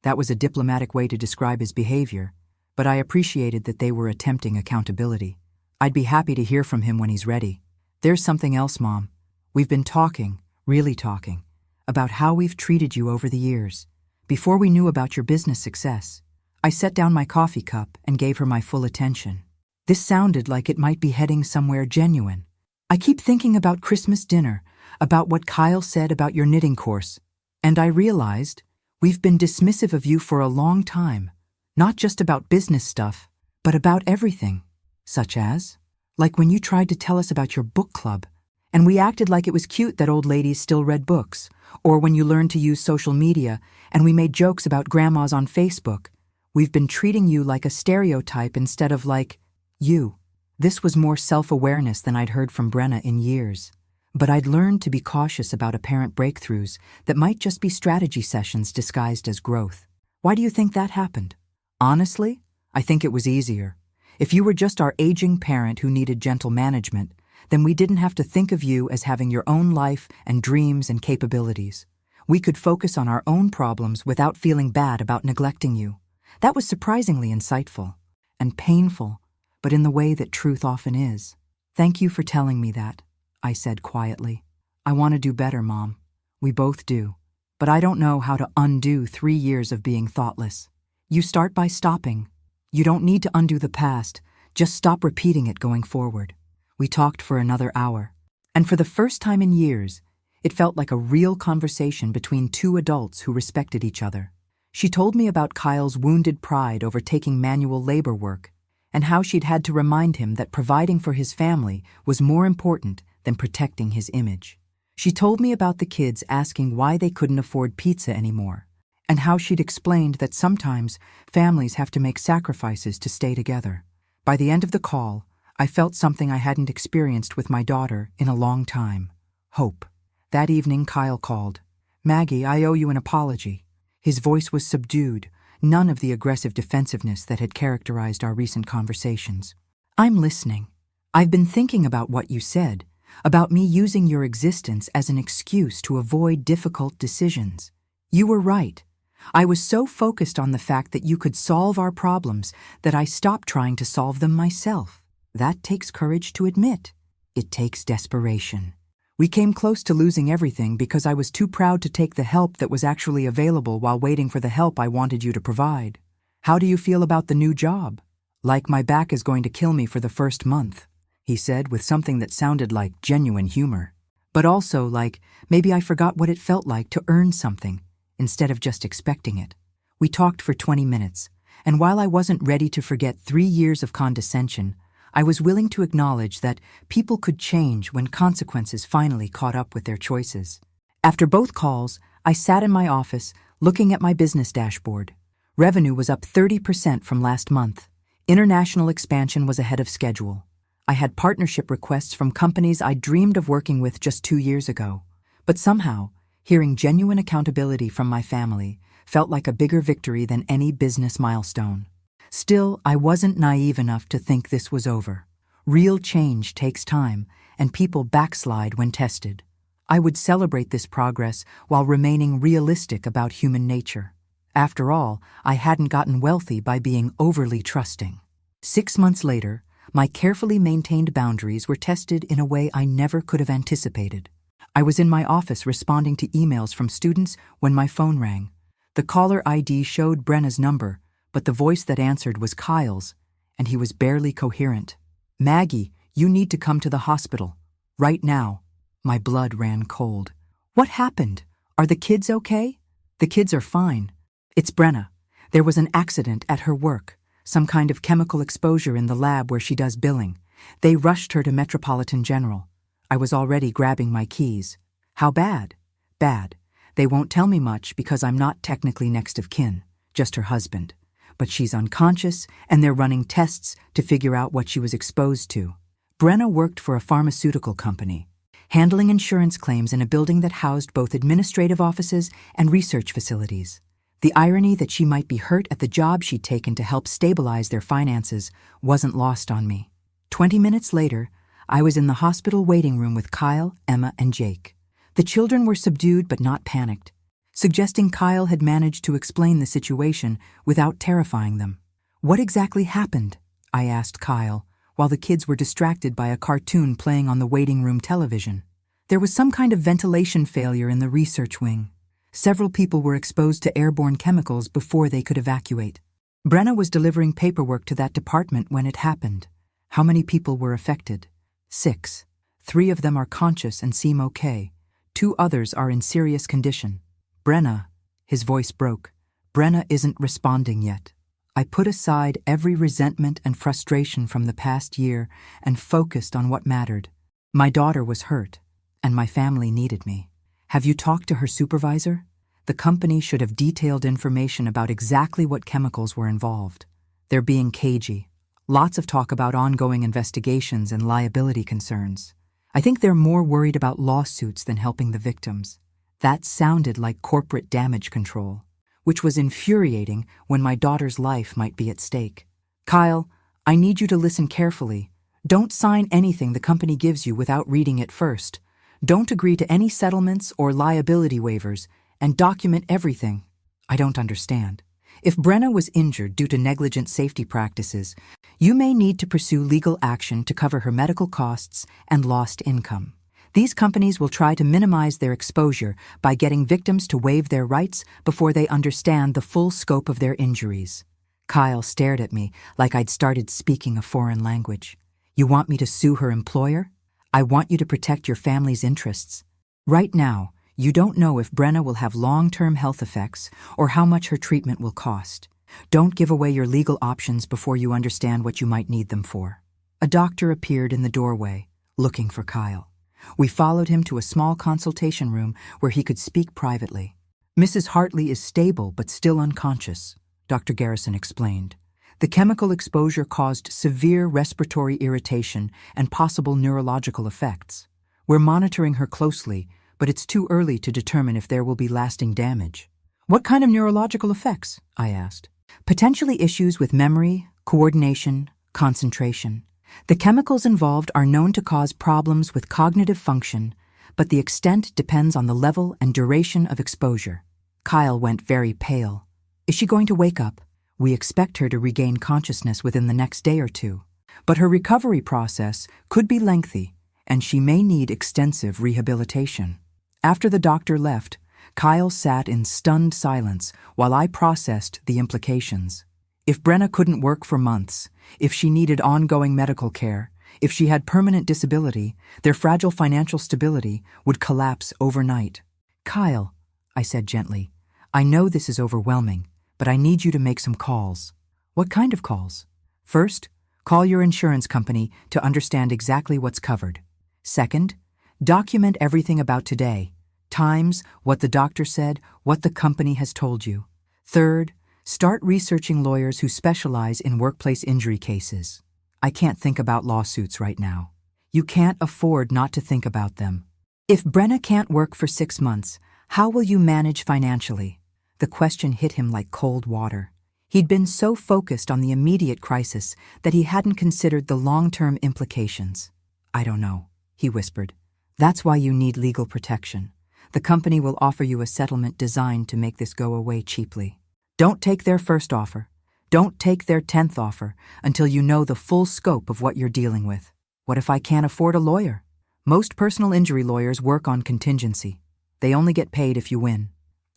That was a diplomatic way to describe his behavior, but I appreciated that they were attempting accountability. I'd be happy to hear from him when he's ready. There's something else, Mom. We've been talking, really talking, about how we've treated you over the years. Before we knew about your business success, I set down my coffee cup and gave her my full attention. This sounded like it might be heading somewhere genuine. I keep thinking about Christmas dinner, about what Kyle said about your knitting course, and I realized we've been dismissive of you for a long time, not just about business stuff, but about everything. Such as? Like when you tried to tell us about your book club, and we acted like it was cute that old ladies still read books, or when you learned to use social media and we made jokes about grandmas on Facebook. We've been treating you like a stereotype instead of like you. This was more self-awareness than I'd heard from Brenna in years. But I'd learned to be cautious about apparent breakthroughs that might just be strategy sessions disguised as growth. Why do you think that happened? Honestly, I think it was easier. If you were just our aging parent who needed gentle management, then we didn't have to think of you as having your own life and dreams and capabilities. We could focus on our own problems without feeling bad about neglecting you. That was surprisingly insightful and painful, but in the way that truth often is. Thank you for telling me that, I said quietly. I want to do better, Mom. We both do. But I don't know how to undo 3 years of being thoughtless. You start by stopping. You don't need to undo the past. Just stop repeating it going forward. We talked for another hour, and for the first time in years, it felt like a real conversation between two adults who respected each other. She told me about Kyle's wounded pride over taking manual labor work, and how she'd had to remind him that providing for his family was more important than protecting his image. She told me about the kids asking why they couldn't afford pizza anymore, and how she'd explained that sometimes families have to make sacrifices to stay together. By the end of the call, I felt something I hadn't experienced with my daughter in a long time. Hope. That evening, Kyle called. Maggie, I owe you an apology. His voice was subdued, none of the aggressive defensiveness that had characterized our recent conversations. I'm listening. I've been thinking about what you said, about me using your existence as an excuse to avoid difficult decisions. You were right. I was so focused on the fact that you could solve our problems that I stopped trying to solve them myself. That takes courage to admit. It takes desperation. We came close to losing everything because I was too proud to take the help that was actually available while waiting for the help I wanted you to provide. How do you feel about the new job? Like my back is going to kill me for the first month, he said with something that sounded like genuine humor. But also like maybe I forgot what it felt like to earn something instead of just expecting it. We talked for 20 minutes, and while I wasn't ready to forget 3 years of condescension, I was willing to acknowledge that people could change when consequences finally caught up with their choices. After both calls, I sat in my office, looking at my business dashboard. Revenue was up 30% from last month. International expansion was ahead of schedule. I had partnership requests from companies I dreamed of working with just 2 years ago. But somehow, hearing genuine accountability from my family felt like a bigger victory than any business milestone. Still, I wasn't naive enough to think this was over. Real change takes time, and people backslide when tested. I would celebrate this progress while remaining realistic about human nature. After all, I hadn't gotten wealthy by being overly trusting. 6 months later, my carefully maintained boundaries were tested in a way I never could have anticipated. I was in my office responding to emails from students when my phone rang. The caller ID showed Brenna's number, but the voice that answered was Kyle's, and he was barely coherent. Maggie, you need to come to the hospital. Right now. My blood ran cold. What happened? Are the kids okay? The kids are fine. It's Brenna. There was an accident at her work, some kind of chemical exposure in the lab where she does billing. They rushed her to Metropolitan General. I was already grabbing my keys. How bad? Bad. They won't tell me much because I'm not technically next of kin, just her husband. But she's unconscious, and they're running tests to figure out what she was exposed to. Brenna worked for a pharmaceutical company, handling insurance claims in a building that housed both administrative offices and research facilities. The irony that she might be hurt at the job she'd taken to help stabilize their finances wasn't lost on me. 20 minutes later, I was in the hospital waiting room with Kyle, Emma, and Jake. The children were subdued but not panicked, suggesting Kyle had managed to explain the situation without terrifying them. "What exactly happened?" I asked Kyle, while the kids were distracted by a cartoon playing on the waiting room television. There was some kind of ventilation failure in the research wing. Several people were exposed to airborne chemicals before they could evacuate. Brenna was delivering paperwork to that department when it happened. How many people were affected? 6. 3 of them are conscious and seem okay. 2 others are in serious condition. Brenna, his voice broke. Brenna isn't responding yet. I put aside every resentment and frustration from the past year and focused on what mattered. My daughter was hurt, and my family needed me. Have you talked to her supervisor? The company should have detailed information about exactly what chemicals were involved. They're being cagey. Lots of talk about ongoing investigations and liability concerns. I think they're more worried about lawsuits than helping the victims. That sounded like corporate damage control, which was infuriating when my daughter's life might be at stake. Kyle, I need you to listen carefully. Don't sign anything the company gives you without reading it first. Don't agree to any settlements or liability waivers, and document everything. I don't understand. If Brenna was injured due to negligent safety practices, you may need to pursue legal action to cover her medical costs and lost income. These companies will try to minimize their exposure by getting victims to waive their rights before they understand the full scope of their injuries. Kyle stared at me like I'd started speaking a foreign language. You want me to sue her employer? I want you to protect your family's interests. Right now, you don't know if Brenna will have long-term health effects or how much her treatment will cost. Don't give away your legal options before you understand what you might need them for. A doctor appeared in the doorway, looking for Kyle. We followed him to a small consultation room where he could speak privately. Mrs. Hartley is stable but still unconscious, Dr. Garrison explained. The chemical exposure caused severe respiratory irritation and possible neurological effects. We're monitoring her closely, but it's too early to determine if there will be lasting damage. What kind of neurological effects? I asked. Potentially issues with memory, coordination, concentration. The chemicals involved are known to cause problems with cognitive function, but the extent depends on the level and duration of exposure. Kyle went very pale. Is she going to wake up? We expect her to regain consciousness within the next day or 2. But her recovery process could be lengthy, and she may need extensive rehabilitation. After the doctor left, Kyle sat in stunned silence while I processed the implications. If Brenna couldn't work for months, if she needed ongoing medical care, if she had permanent disability, their fragile financial stability would collapse overnight. Kyle, I said gently, I know this is overwhelming, but I need you to make some calls. What kind of calls? First, call your insurance company to understand exactly what's covered. Second, document everything about today. Times, what the doctor said, what the company has told you. Third, start researching lawyers who specialize in workplace injury cases. I can't think about lawsuits right now. You can't afford not to think about them. If Brenna can't work for 6 months, how will you manage financially? The question hit him like cold water. He'd been so focused on the immediate crisis that he hadn't considered the long-term implications. I don't know, he whispered. That's why you need legal protection. The company will offer you a settlement designed to make this go away cheaply. Don't take their first offer. Don't take their 10th offer until you know the full scope of what you're dealing with. What if I can't afford a lawyer? Most personal injury lawyers work on contingency. They only get paid if you win.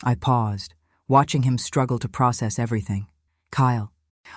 I paused, watching him struggle to process everything. Kyle,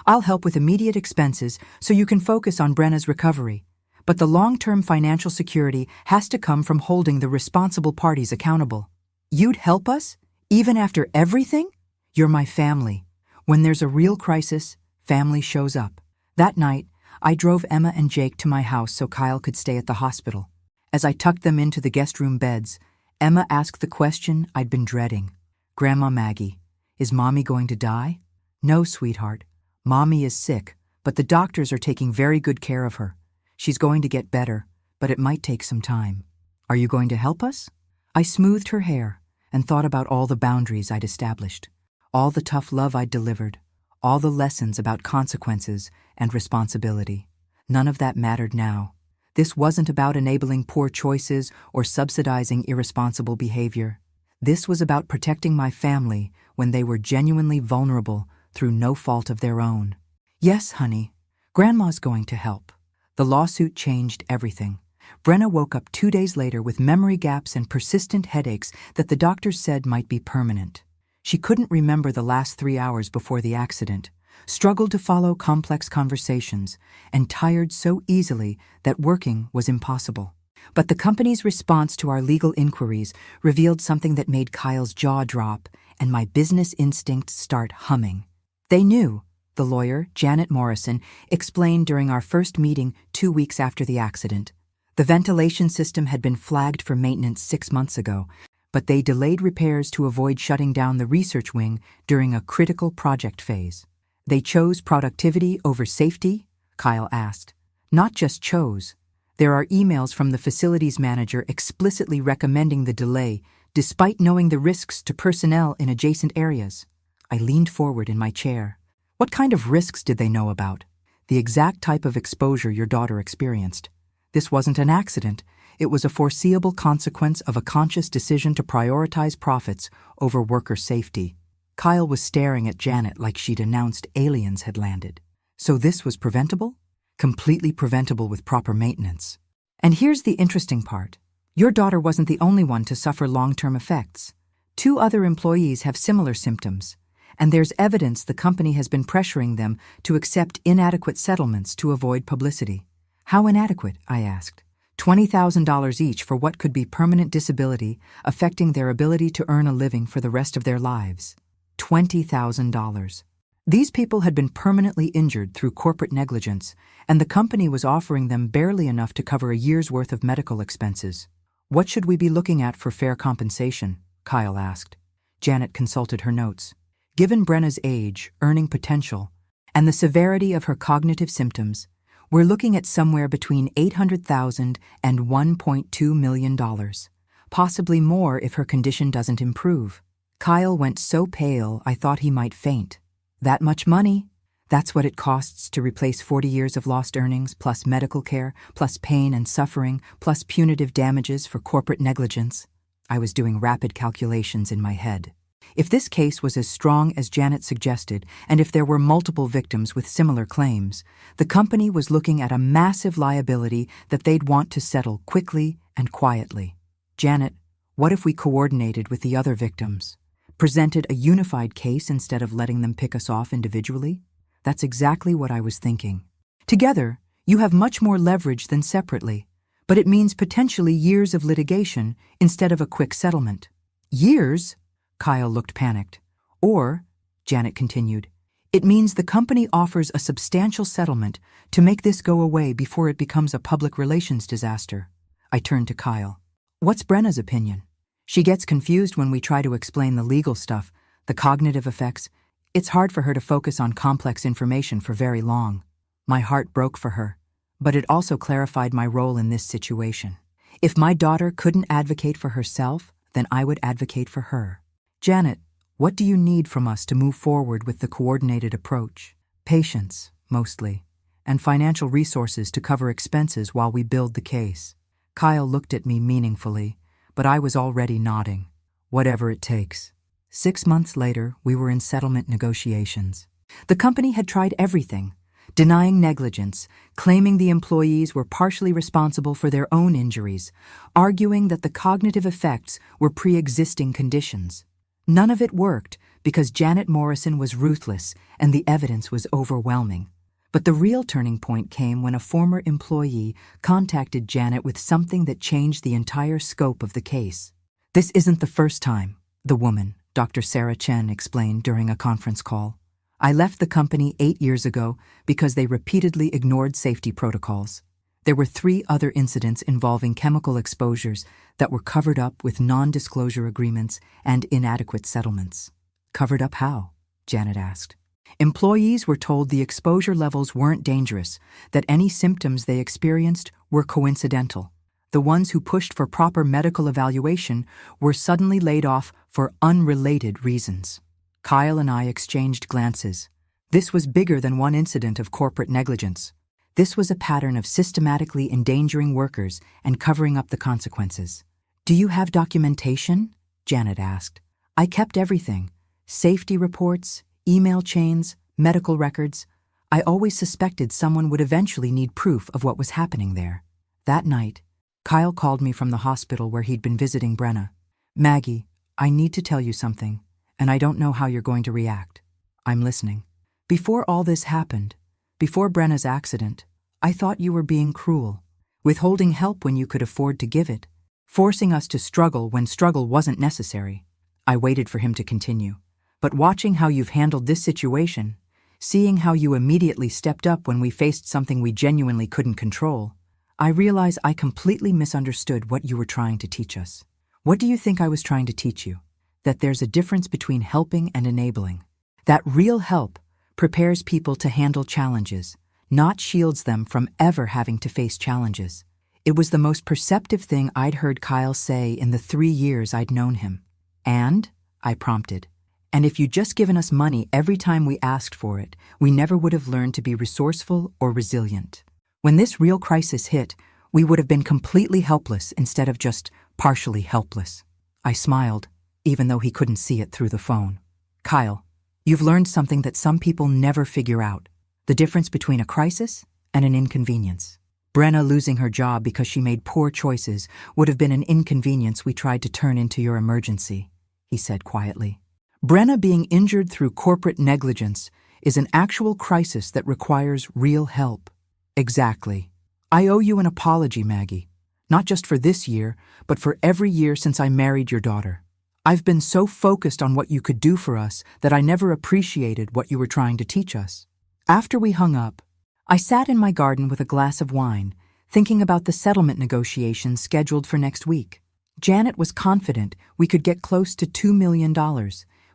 I'll help with immediate expenses so you can focus on Brenna's recovery. But the long-term financial security has to come from holding the responsible parties accountable. You'd help us? Even after everything? You're my family. When there's a real crisis, family shows up. That night, I drove Emma and Jake to my house so Kyle could stay at the hospital. As I tucked them into the guest room beds, Emma asked the question I'd been dreading. Grandma Maggie, is Mommy going to die? No, sweetheart. Mommy is sick, but the doctors are taking very good care of her. She's going to get better, but it might take some time. Are you going to help us? I smoothed her hair and thought about all the boundaries I'd established, all the tough love I'd delivered, all the lessons about consequences and responsibility. None of that mattered now. This wasn't about enabling poor choices or subsidizing irresponsible behavior. This was about protecting my family when they were genuinely vulnerable through no fault of their own. Yes, honey, Grandma's going to help. The lawsuit changed everything. Brenna woke up 2 days later with memory gaps and persistent headaches that the doctors said might be permanent. She couldn't remember the last 3 hours before the accident, struggled to follow complex conversations, and tired so easily that working was impossible. But the company's response to our legal inquiries revealed something that made Kyle's jaw drop and my business instincts start humming. They knew, the lawyer, Janet Morrison, explained during our first meeting 2 weeks after the accident. The ventilation system had been flagged for maintenance 6 months ago, but they delayed repairs to avoid shutting down the research wing during a critical project phase. They chose productivity over safety? Kyle asked. Not just chose. There are emails from the facilities manager explicitly recommending the delay, despite knowing the risks to personnel in adjacent areas. I leaned forward in my chair. What kind of risks did they know about? The exact type of exposure your daughter experienced. This wasn't an accident. It was a foreseeable consequence of a conscious decision to prioritize profits over worker safety. Kyle was staring at Janet like she'd announced aliens had landed. So this was preventable? Completely preventable with proper maintenance. And here's the interesting part. Your daughter wasn't the only one to suffer long-term effects. 2 other employees have similar symptoms, and there's evidence the company has been pressuring them to accept inadequate settlements to avoid publicity. How inadequate? I asked. $20,000 each for what could be permanent disability, affecting their ability to earn a living for the rest of their lives. $20,000. These people had been permanently injured through corporate negligence, and the company was offering them barely enough to cover a year's worth of medical expenses. What should we be looking at for fair compensation? Kyle asked. Janet consulted her notes. Given Brenna's age, earning potential, and the severity of her cognitive symptoms, we're looking at somewhere between $800,000 and $1.2 million, possibly more if her condition doesn't improve. Kyle went so pale I thought he might faint. That much money? That's what it costs to replace 40 years of lost earnings, plus medical care, plus pain and suffering, plus punitive damages for corporate negligence. I was doing rapid calculations in my head. If this case was as strong as Janet suggested, and if there were multiple victims with similar claims, the company was looking at a massive liability that they'd want to settle quickly and quietly. Janet, what if we coordinated with the other victims? Presented a unified case instead of letting them pick us off individually? That's exactly what I was thinking. Together, you have much more leverage than separately, but it means potentially years of litigation instead of a quick settlement. Years? Kyle looked panicked. Or, Janet continued, it means the company offers a substantial settlement to make this go away before it becomes a public relations disaster. I turned to Kyle. What's Brenna's opinion? She gets confused when we try to explain the legal stuff, the cognitive effects. It's hard for her to focus on complex information for very long. My heart broke for her, but it also clarified my role in this situation. If my daughter couldn't advocate for herself, then I would advocate for her. Janet, what do you need from us to move forward with the coordinated approach? Patience, mostly, and financial resources to cover expenses while we build the case. Kyle looked at me meaningfully, but I was already nodding. Whatever it takes. 6 months later, we were in settlement negotiations. The company had tried everything, denying negligence, claiming the employees were partially responsible for their own injuries, arguing that the cognitive effects were pre-existing conditions. None of it worked because Janet Morrison was ruthless and the evidence was overwhelming. But the real turning point came when a former employee contacted Janet with something that changed the entire scope of the case. This isn't the first time, the woman Dr. Sarah Chen explained during a conference call. I left the company 8 years ago because they repeatedly ignored safety protocols. There were 3 other incidents involving chemical exposures that were covered up with non-disclosure agreements and inadequate settlements. Covered up how? Janet asked. Employees were told the exposure levels weren't dangerous, that any symptoms they experienced were coincidental. The ones who pushed for proper medical evaluation were suddenly laid off for unrelated reasons. Kyle and I exchanged glances. This was bigger than one incident of corporate negligence. This was a pattern of systematically endangering workers and covering up the consequences. Do you have documentation? Janet asked. I kept everything. Safety reports, email chains, medical records. I always suspected someone would eventually need proof of what was happening there. That night, Kyle called me from the hospital where he'd been visiting Brenna. Maggie, I need to tell you something, and I don't know how you're going to react. I'm listening. Before all this happened, before Brenna's accident, I thought you were being cruel, withholding help when you could afford to give it, forcing us to struggle when struggle wasn't necessary. I waited for him to continue. But watching how you've handled this situation, seeing how you immediately stepped up when we faced something we genuinely couldn't control, I realize I completely misunderstood what you were trying to teach us. What do you think I was trying to teach you? That there's a difference between helping and enabling. That real help prepares people to handle challenges, not shields them from ever having to face challenges. It was the most perceptive thing I'd heard Kyle say in the 3 years I'd known him. And, I prompted, and if you'd just given us money every time we asked for it, we never would have learned to be resourceful or resilient. When this real crisis hit, we would have been completely helpless instead of just partially helpless. I smiled, even though he couldn't see it through the phone. Kyle, you've learned something that some people never figure out. The difference between a crisis and an inconvenience. Brenna losing her job because she made poor choices would have been an inconvenience we tried to turn into your emergency, he said quietly. Brenna being injured through corporate negligence is an actual crisis that requires real help. Exactly. I owe you an apology, Maggie. Not just for this year, but for every year since I married your daughter. I've been so focused on what you could do for us that I never appreciated what you were trying to teach us. After we hung up, I sat in my garden with a glass of wine, thinking about the settlement negotiations scheduled for next week. Janet was confident we could get close to $2 million,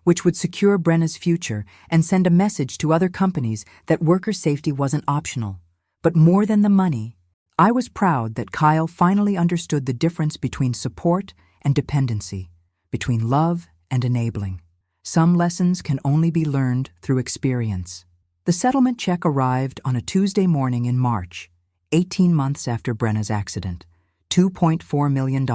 which would secure Brenna's future and send a message to other companies that worker safety wasn't optional. But more than the money, I was proud that Kyle finally understood the difference between support and dependency, between love and enabling. Some lessons can only be learned through experience. The settlement check arrived on a Tuesday morning in March, 18 months after Brenna's accident. $2.4 million,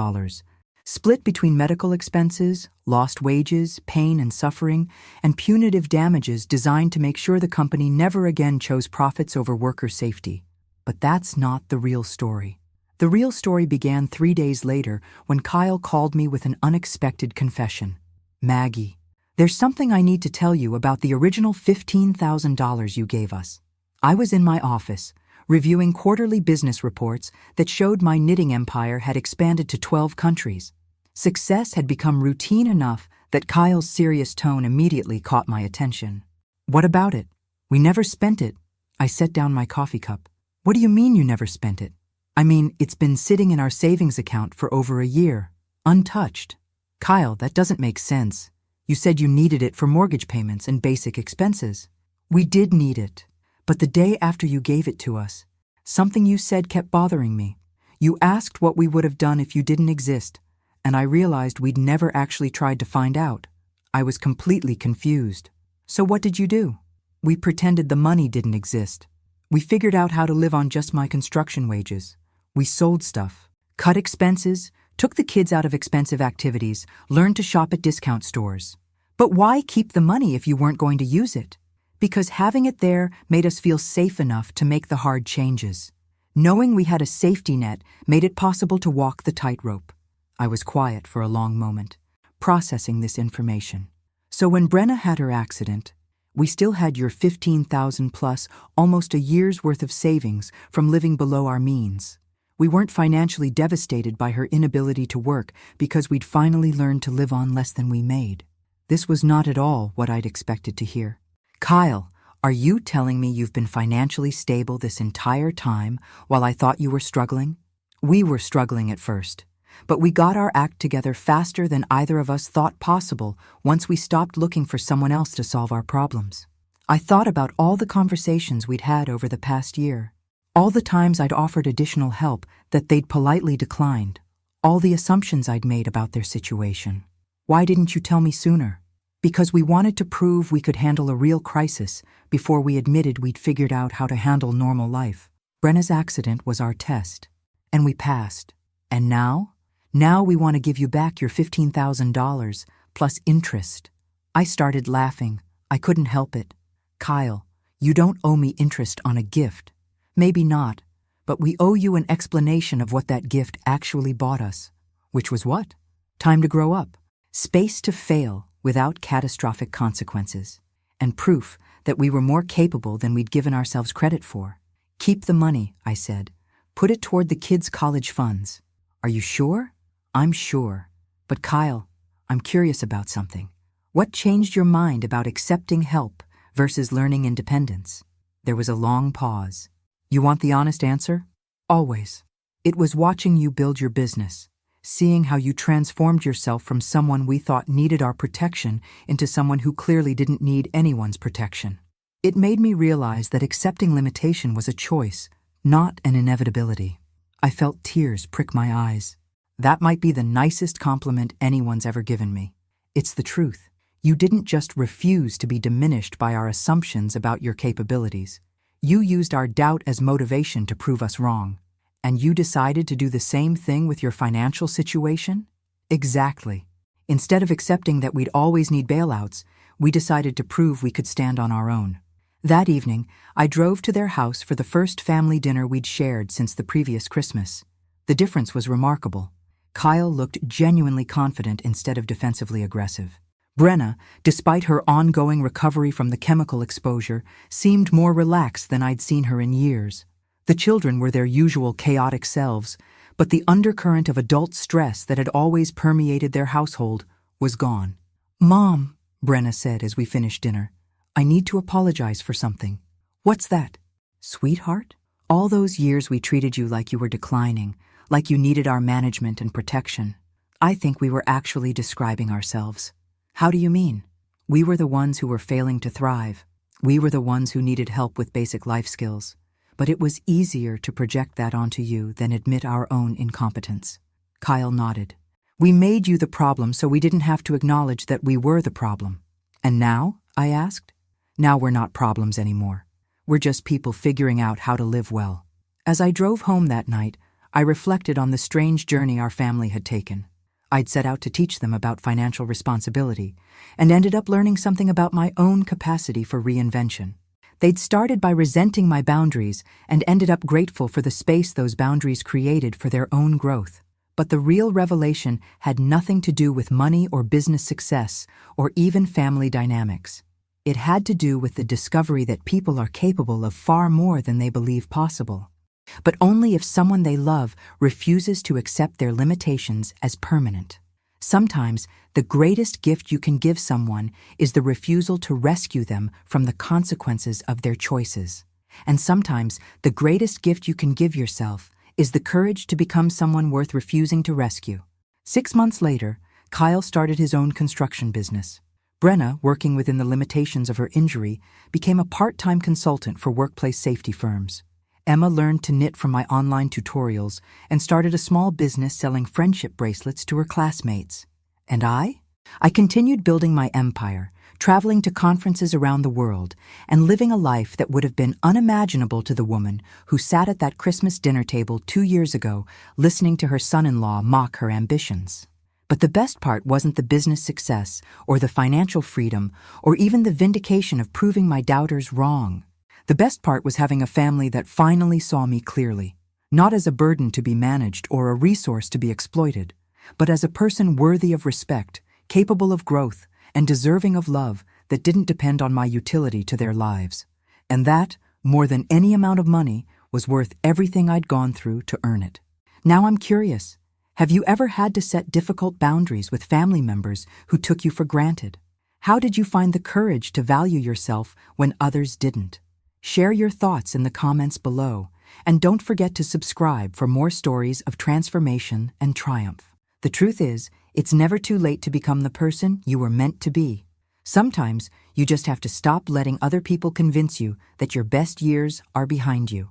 split between medical expenses, lost wages, pain and suffering, and punitive damages designed to make sure the company never again chose profits over worker safety. But that's not the real story. The real story began 3 days later when Kyle called me with an unexpected confession. Maggie, there's something I need to tell you about the original $15,000 you gave us. I was in my office, reviewing quarterly business reports that showed my knitting empire had expanded to 12 countries. Success had become routine enough that Kyle's serious tone immediately caught my attention. What about it? We never spent it. I set down my coffee cup. What do you mean you never spent it? I mean, it's been sitting in our savings account for over a year, untouched. Kyle, that doesn't make sense. You said you needed it for mortgage payments and basic expenses. We did need it. But the day after you gave it to us, something you said kept bothering me. You asked what we would have done if you didn't exist, and I realized we'd never actually tried to find out. I was completely confused. So what did you do? We pretended the money didn't exist. We figured out how to live on just my construction wages. We sold stuff, cut expenses, took the kids out of expensive activities, learned to shop at discount stores. But why keep the money if you weren't going to use it? Because having it there made us feel safe enough to make the hard changes. Knowing we had a safety net made it possible to walk the tightrope. I was quiet for a long moment, processing this information. So when Brenna had her accident, we still had your $15,000 plus almost a year's worth of savings from living below our means. We weren't financially devastated by her inability to work because we'd finally learned to live on less than we made. This was not at all what I'd expected to hear. Kyle, are you telling me you've been financially stable this entire time while I thought you were struggling? We were struggling at first, but we got our act together faster than either of us thought possible once we stopped looking for someone else to solve our problems. I thought about all the conversations we'd had over the past year, all the times I'd offered additional help that they'd politely declined, all the assumptions I'd made about their situation. Why didn't you tell me sooner? Because we wanted to prove we could handle a real crisis before we admitted we'd figured out how to handle normal life. Brenna's accident was our test, and we passed. And now? Now we want to give you back your $15,000 plus interest. I started laughing. I couldn't help it. Kyle, you don't owe me interest on a gift. Maybe not, but we owe you an explanation of what that gift actually bought us. Which was what? Time to grow up. Space to fail without catastrophic consequences. And proof that we were more capable than we'd given ourselves credit for. Keep the money, I said. Put it toward the kids' college funds. Are you sure? I'm sure. But Kyle, I'm curious about something. What changed your mind about accepting help versus learning independence? There was a long pause. You want the honest answer? Always. It was watching you build your business, seeing how you transformed yourself from someone we thought needed our protection into someone who clearly didn't need anyone's protection. It made me realize that accepting limitation was a choice, not an inevitability. I felt tears prick my eyes. That might be the nicest compliment anyone's ever given me. It's the truth. You didn't just refuse to be diminished by our assumptions about your capabilities. You used our doubt as motivation to prove us wrong. And you decided to do the same thing with your financial situation? Exactly. Instead of accepting that we'd always need bailouts, we decided to prove we could stand on our own. That evening, I drove to their house for the first family dinner we'd shared since the previous Christmas. The difference was remarkable. Kyle looked genuinely confident instead of defensively aggressive. Brenna, despite her ongoing recovery from the chemical exposure, seemed more relaxed than I'd seen her in years. The children were their usual chaotic selves, but the undercurrent of adult stress that had always permeated their household was gone. "Mom," Brenna said as we finished dinner, "I need to apologize for something." "What's that?" "Sweetheart? All those years we treated you like you were declining, like you needed our management and protection. I think we were actually describing ourselves." "How do you mean?" "We were the ones who were failing to thrive. We were the ones who needed help with basic life skills. But it was easier to project that onto you than admit our own incompetence." Kyle nodded. "We made you the problem so we didn't have to acknowledge that we were the problem." "And now?" I asked. "Now we're not problems anymore. We're just people figuring out how to live well." As I drove home that night, I reflected on the strange journey our family had taken. I'd set out to teach them about financial responsibility and ended up learning something about my own capacity for reinvention. They'd started by resenting my boundaries and ended up grateful for the space those boundaries created for their own growth. But the real revelation had nothing to do with money or business success or even family dynamics. It had to do with the discovery that people are capable of far more than they believe possible. But only if someone they love refuses to accept their limitations as permanent. Sometimes, the greatest gift you can give someone is the refusal to rescue them from the consequences of their choices. And sometimes, the greatest gift you can give yourself is the courage to become someone worth refusing to rescue. 6 months later, Kyle started his own construction business. Brenna, working within the limitations of her injury, became a part-time consultant for workplace safety firms. Emma learned to knit from my online tutorials and started a small business selling friendship bracelets to her classmates. And I continued building my empire, traveling to conferences around the world, and living a life that would have been unimaginable to the woman who sat at that Christmas dinner table 2 years ago, listening to her son-in-law mock her ambitions. But the best part wasn't the business success, or the financial freedom, or even the vindication of proving my doubters wrong. The best part was having a family that finally saw me clearly, not as a burden to be managed or a resource to be exploited, but as a person worthy of respect, capable of growth, and deserving of love that didn't depend on my utility to their lives. And that, more than any amount of money, was worth everything I'd gone through to earn it. Now I'm curious, have you ever had to set difficult boundaries with family members who took you for granted? How did you find the courage to value yourself when others didn't? Share your thoughts in the comments below, and don't forget to subscribe for more stories of transformation and triumph. The truth is, it's never too late to become the person you were meant to be. Sometimes, you just have to stop letting other people convince you that your best years are behind you.